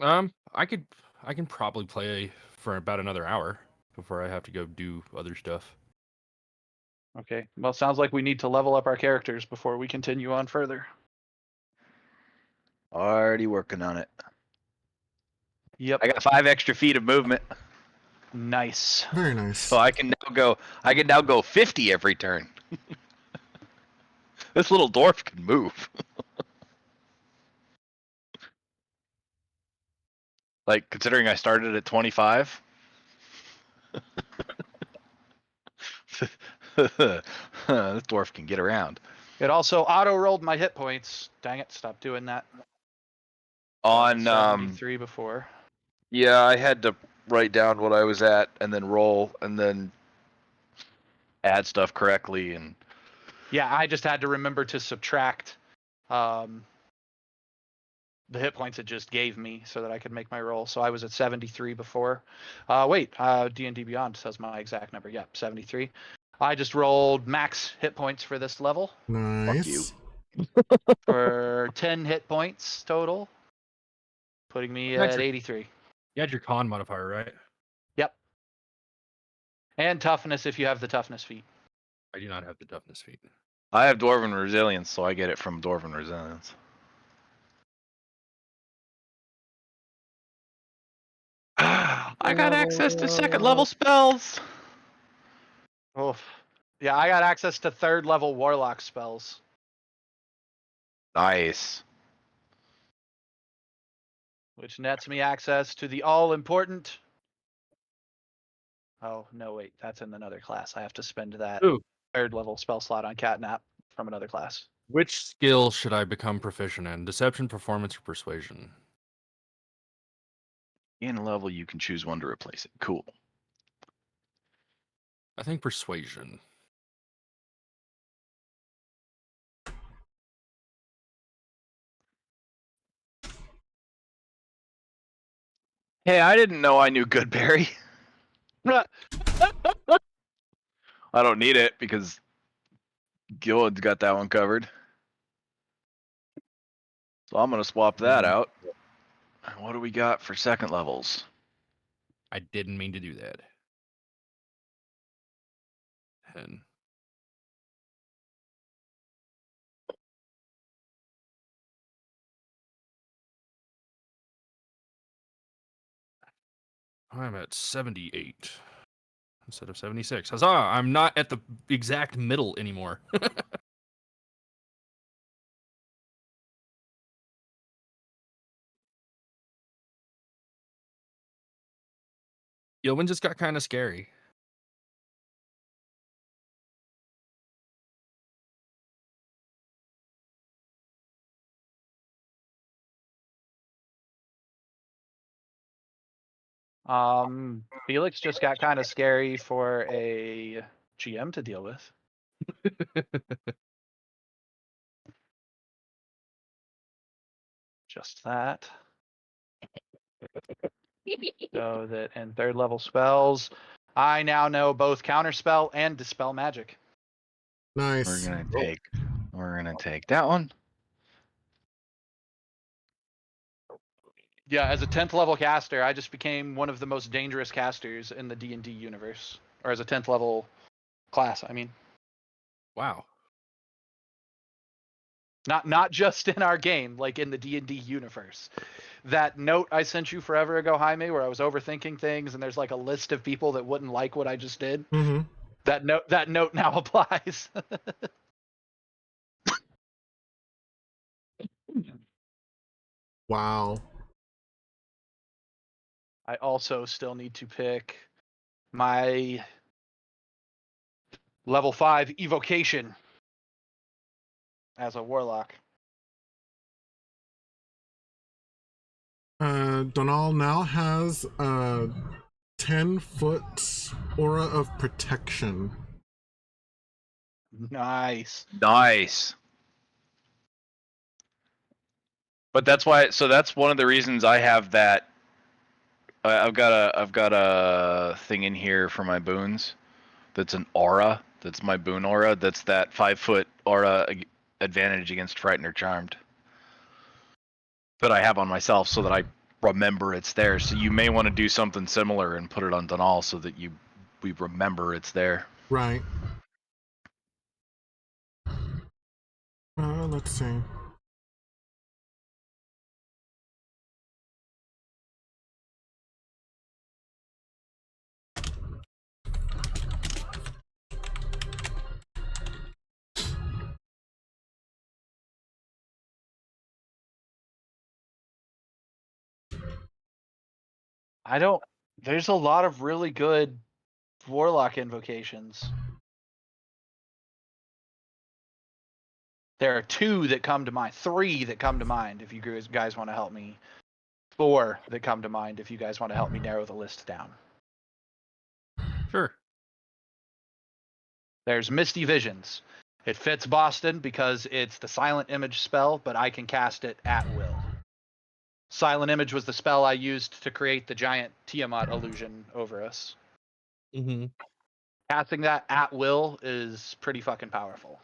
I can probably play for about another hour before I have to go do other stuff. Okay. Well, sounds like we need to level up our characters before we continue on further. Already working on it. Yep. I got 5 extra feet of movement, Nice. Very nice. so I can now go 50 every turn. This little dwarf can move. Like, considering I started at 25. This dwarf can get around. It also auto-rolled my hit points. Dang it, stop doing that. On 73 before. yeah, I had to write down what I was at and then roll and then add stuff correctly and Yeah, I just had to remember to subtract the hit points it just gave me so that I could make my roll. So I was at 73 before. D&D Beyond says my exact number. Yep, 73. I just rolled max hit points for this level Nice. for 10 hit points total, putting me That's at your- 83. You had your con modifier, right? Yep. And toughness if you have the toughness feat. I do not have the toughness feat. I have Dwarven Resilience, so I get it from Dwarven Resilience. I got access to 2nd level spells. Oof. Yeah, I got access to 3rd level warlock spells. Nice. Which nets me access to the all-important... Oh, no, wait. That's in another class. I have to spend that Ooh. 3rd level spell slot on Catnap from another class. Which skill should I become proficient in? Deception, performance, or persuasion? In a level, you can choose one to replace it. Cool. I think persuasion. Hey, I didn't know I knew Goodberry. I don't need it because Gillad's got that one covered. So I'm gonna swap that out. And what do we got for second levels? I didn't mean to do that. 10. I'm at 78 instead of 76. Huzzah! I'm not at the exact middle anymore. Yeoman just got kind of scary. Felix just got kind of scary for a GM to deal with. Just that. So that in third level spells, I now know both counterspell and dispel magic. Nice. We're gonna take that one. Yeah, as a 10th level caster, I just became one of the most dangerous casters in the D&D universe. Or as a 10th level class, I mean. Wow. Not just in our game, like in the D&D universe. That note I sent you forever ago, Jaime, where I was overthinking things and there's like a list of people that wouldn't like what I just did. Mm-hmm. That note now applies. Wow. I also still need to pick my level 5 evocation as a warlock. Donal now has a 10-foot aura of protection. Nice. Nice. But that's why. So that's one of the reasons I have that. I've got a thing in here for my boons. That's an aura. That's my boon aura. That's that 5-foot aura advantage against frightened or charmed. That I have on myself so that I remember it's there. So you may want to do something similar and put it on Donal so that we remember it's there. Right. Let's see. There's a lot of really good warlock invocations. There are 2 that come to mind, 3 that come to mind if you guys want to help me. 4 that come to mind if you guys want to help me narrow the list down. Sure. There's Misty Visions. It fits Boston because it's the silent image spell, but I can cast it at will. Silent image was the spell I used to create the giant Tiamat illusion over us. Mm-hmm. Casting that at will is pretty fucking powerful.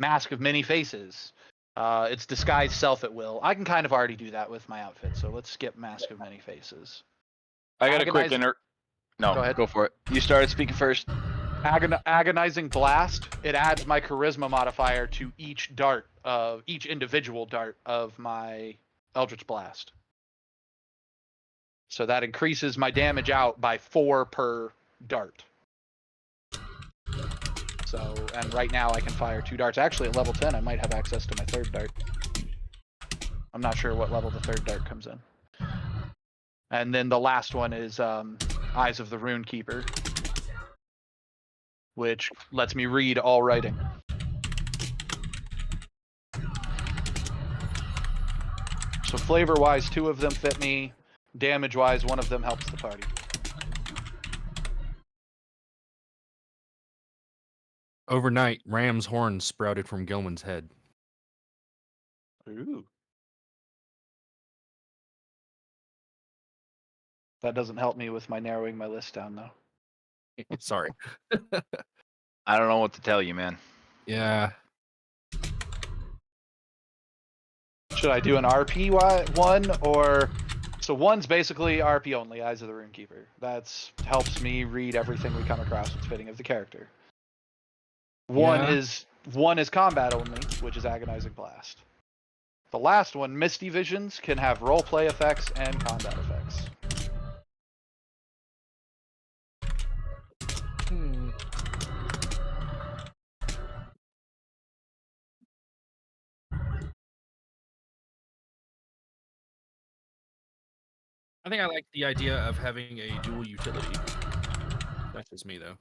Mask of Many Faces. It's disguise self at will. I can kind of already do that with my outfit, so let's skip Mask of Many Faces. I got a quick No, Go ahead. Go for it. You started speaking first. Agonizing Blast. It adds my charisma modifier to each individual dart of my Eldritch Blast. So that increases my damage out by 4 per dart. So, and right now I can fire 2 darts. Actually, at level 10, I might have access to my 3rd dart. I'm not sure what level the 3rd dart comes in. And then the last one is Eyes of the Rune Keeper, which lets me read all writing. So flavor-wise, 2 of them fit me. Damage-wise, 1 of them helps the party. Overnight, ram's horns sprouted from Gilman's head. Ooh. That doesn't help me with my narrowing my list down, though. Sorry. I don't know what to tell you, man. Yeah. Should I do an RP one, or... So 1's basically RP only, Eyes of the Runekeeper. That's helps me read everything we come across that's fitting of the character. One Yeah. is combat only, which is Agonizing Blast. The last one, Misty Visions, can have roleplay effects and combat effects. I think I like the idea of having a dual utility. That's just me, though.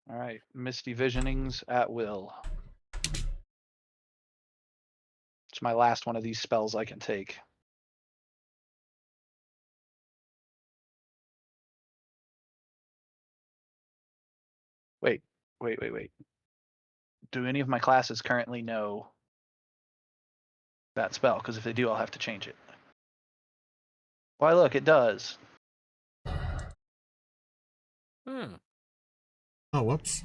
All right, Misty Visionings at will. It's my last one of these spells I can take. Wait. Do any of my classes currently know that spell? Because if they do, I'll have to change it. Why, look, it does. Hmm. Oh, whoops.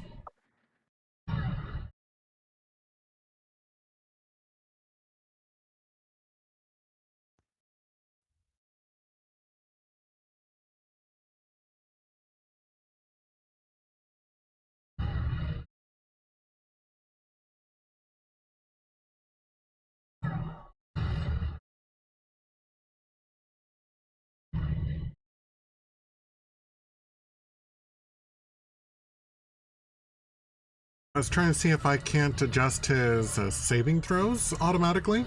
I was trying to see if I can't adjust his saving throws automatically.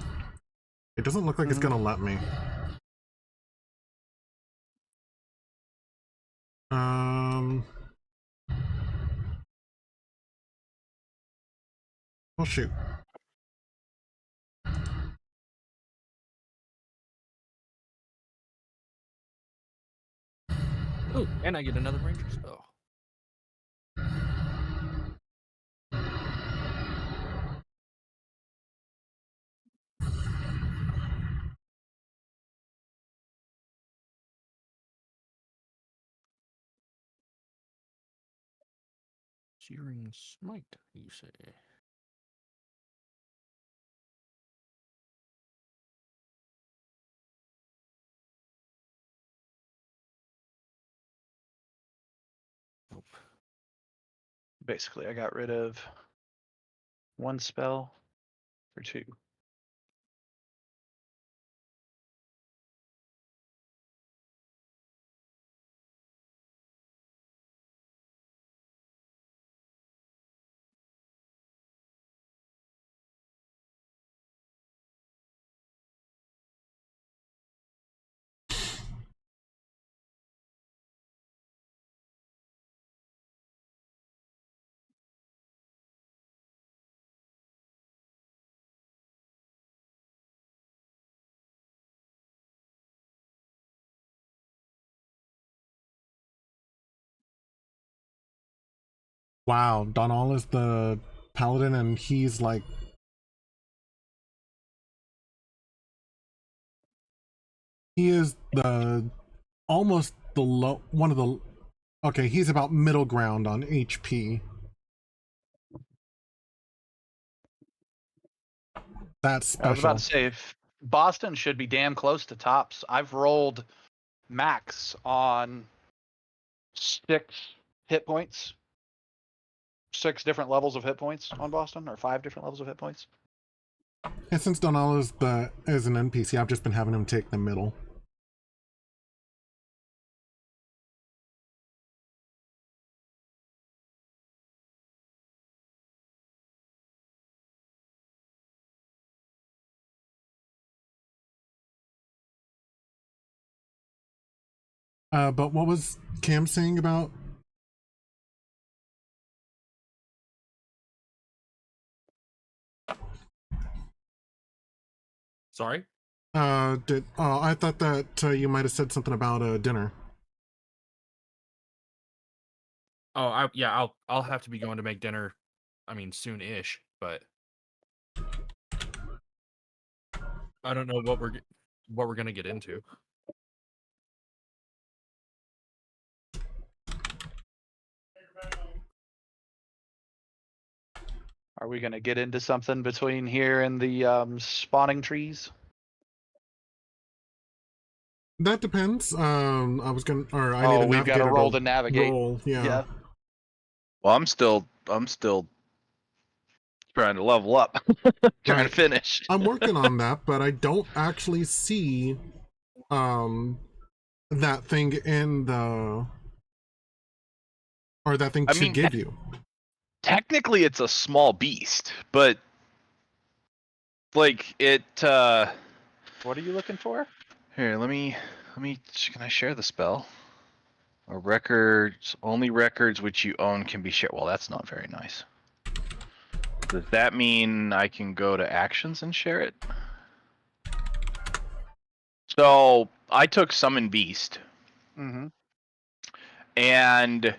It doesn't look like it's gonna let me. Oh shoot. Oh, and I get another ranger spell. Searing Smite, you say? Nope. Basically, I got rid of 1 spell for 2. Wow, Donal is the paladin and he's like... He is the... almost the low... one of the... Okay, he's about middle ground on HP. That's special. I was about to say, if Boston should be damn close to tops. I've rolled max on 6 hit points. 6 different levels of hit points on Boston, or 5 different levels of hit points. And since Donal is an NPC, I've just been having him take the middle. But what was Cam saying about... Sorry. I thought that you might have said something about dinner. Oh, I'll have to be going to make dinner. I mean, soon-ish, but I don't know what we're gonna get into. Are we gonna get into something between here and the spawning trees? That depends. I need We've to got to roll to navigate. Roll, yeah. Well, I'm still trying to level up, trying to finish. I'm working on that, but I don't actually see that thing in the that thing to give you. Technically, it's a small beast, but like it. What are you looking for? Here, let me. Can I share the spell? Or records, only records which you own can be shared. Well, that's not very nice. Does that mean I can go to actions and share it? So I took Summon Beast. Mm-hmm. And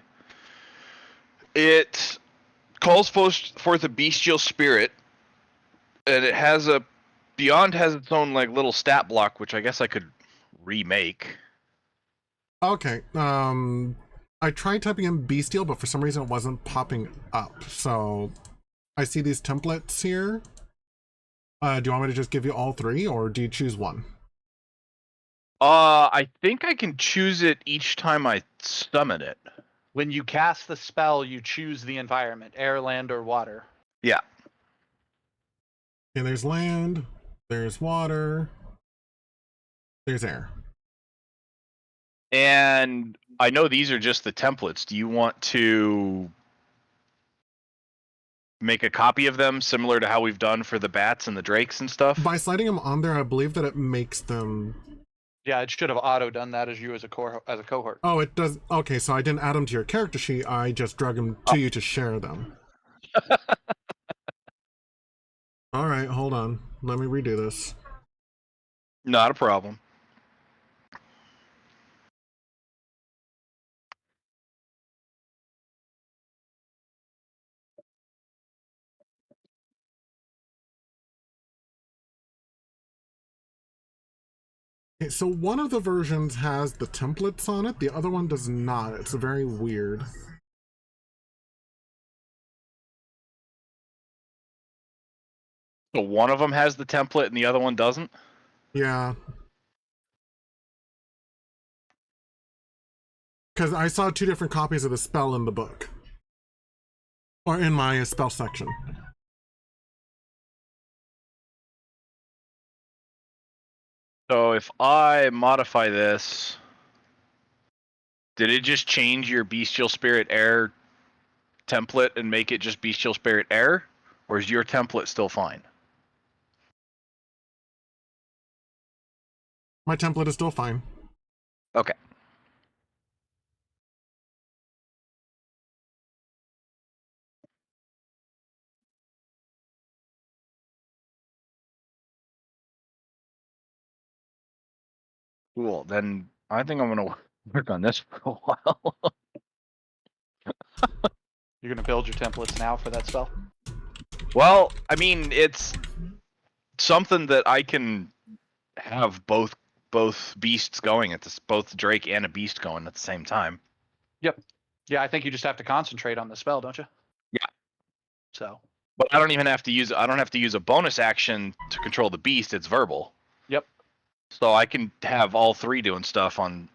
it calls forth a bestial spirit. And it has Beyond has its own like little stat block, which I guess I could remake. Okay. I tried typing in bestial, but for some reason it wasn't popping up. So I see these templates here. Do you want me to just give you all three, or do you choose one? I think I can choose it each time I summon it. When you cast the spell, you choose the environment, air, land, or water. Yeah. And there's land, there's water, there's air. And I know these are just the templates. Do you want to make a copy of them similar to how we've done for the bats and the drakes and stuff? By sliding them on there, I believe that it makes them... Yeah, it should have auto done that as a cohort. Oh, it does. Okay, so I didn't add them to your character sheet. I just drug them to you to share them. All right, hold on. Let me redo this. Not a problem. Okay, so one of the versions has the templates on it, the other one does not. It's very weird. So one of them has the template and the other one doesn't? Yeah. Because I saw two different copies of the spell in the book. Or in my spell section. So if I modify this, did it just change your Bestial Spirit Air template and make it just Bestial Spirit Air? Or is your template still fine? My template is still fine. Okay. Cool. Then I think I'm going to work on this for a while. You're going to build your templates now for that spell? Well, I mean, it's something that I can have both beasts going at this, both Drake and a beast going at the same time. Yep. Yeah, I think you just have to concentrate on the spell, don't you? Yeah. So. But I don't even have to use. I don't have to use a bonus action to control the beast. It's verbal. Yep. So I can have all three doing stuff on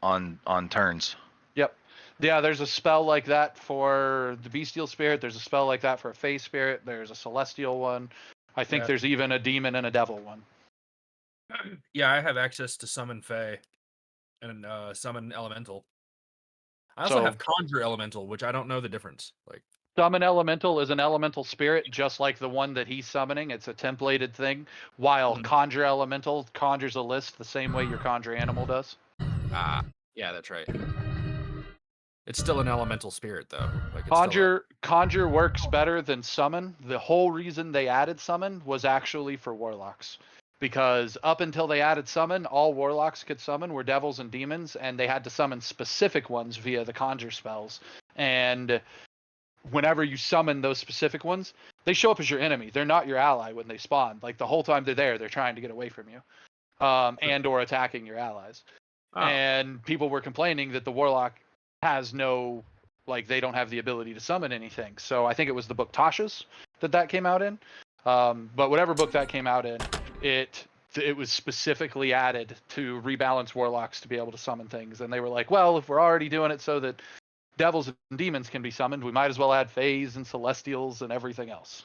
turns. Yep. Yeah, there's a spell like that for the bestial spirit. There's a spell like that for a phase spirit. There's a celestial one. I think there's even a demon and a devil one. Yeah, I have access to summon Fae and summon elemental. I also have conjure elemental, which I don't know the difference. Like summon elemental is an elemental spirit, just like the one that he's summoning. It's a templated thing. While conjure elemental conjures a list the same way your conjure animal does. Ah, yeah, that's right. It's still an elemental spirit, though. Like conjure works better than summon. The whole reason they added summon was actually for warlocks. because up until they added summon, all warlocks could summon were devils and demons, and they had to summon specific ones via the conjure spells. And whenever you summon those specific ones, they show up as your enemy. They're not your ally when they spawn. Like the whole time they're there, they're trying to get away from you, and or attacking your allies. Oh. And people were complaining that the warlock has no, like, they don't have the ability to summon anything. So I think it was the book Tasha's that came out in. But whatever book that came out in, it was specifically added to rebalance warlocks to be able to summon things. And they were like, well, if we're already doing it so that devils and demons can be summoned, we might as well add fays and celestials and everything else.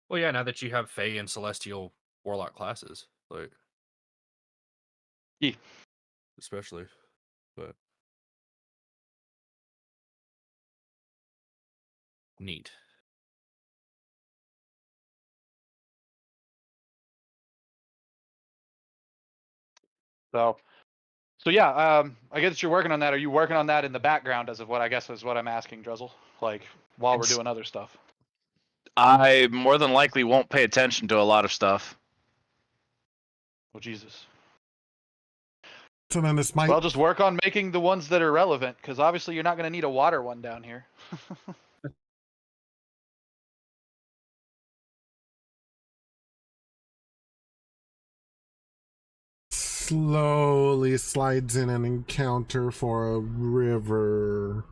Well, yeah, now that you have Fey and Celestial Warlock classes, like, Yeah. especially, but neat. So yeah, I guess you're working on that. Are you working on that in the background, as of what I guess is what I'm asking, Druzzl? Like while we're doing other stuff. I more than likely won't pay attention to a lot of stuff. Oh Jesus. So then this might. Well, just work on making the ones that are relevant, because obviously you're not going to need a water one down here. Slowly slides in an encounter for a river.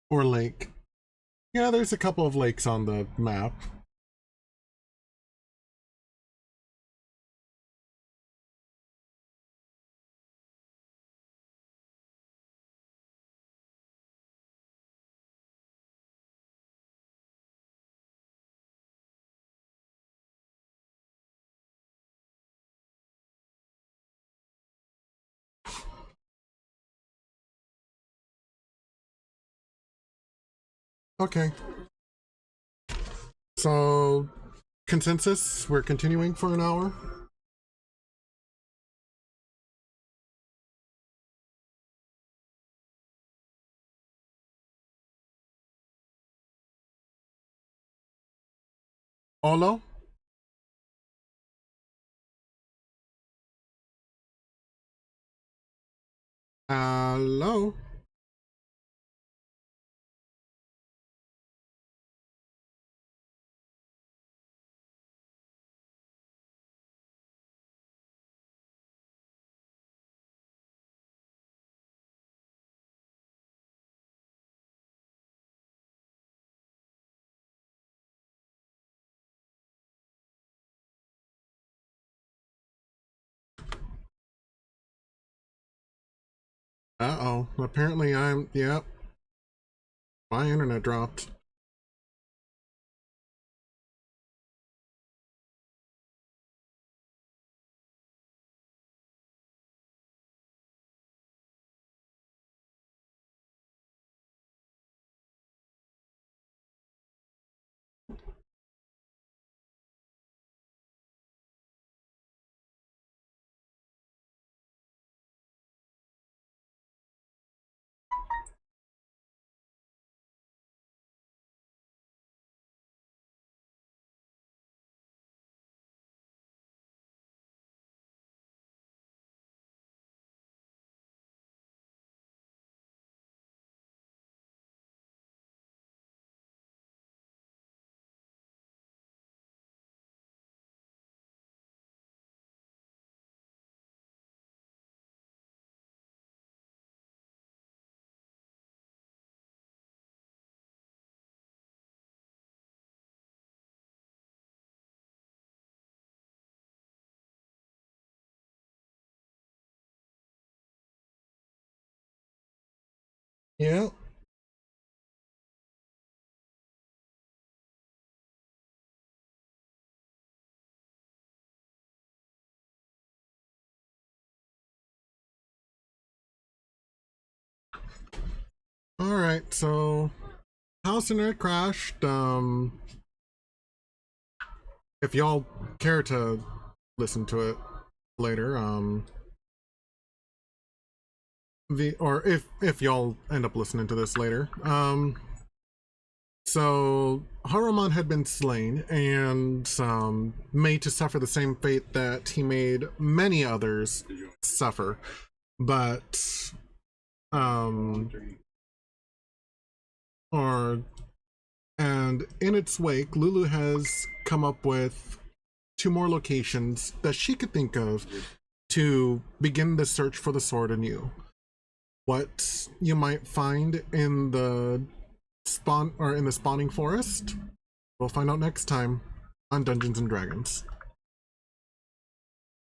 Or lake. Yeah, there's a couple of lakes on the map. Okay. So, consensus, we're continuing for an hour? Olo? Hello? Uh-oh. Apparently yep. My internet dropped. Yeah. Alright, so house internet crashed. If y'all care to listen to it later, or if y'all end up listening to this later. So Haruman had been slain and made to suffer the same fate that he made many others suffer. But and in its wake, Lulu has come up with 2 more locations that she could think of to begin the search for the sword anew. What you might find in the spawning forest, we'll find out next time on Dungeons and Dragons.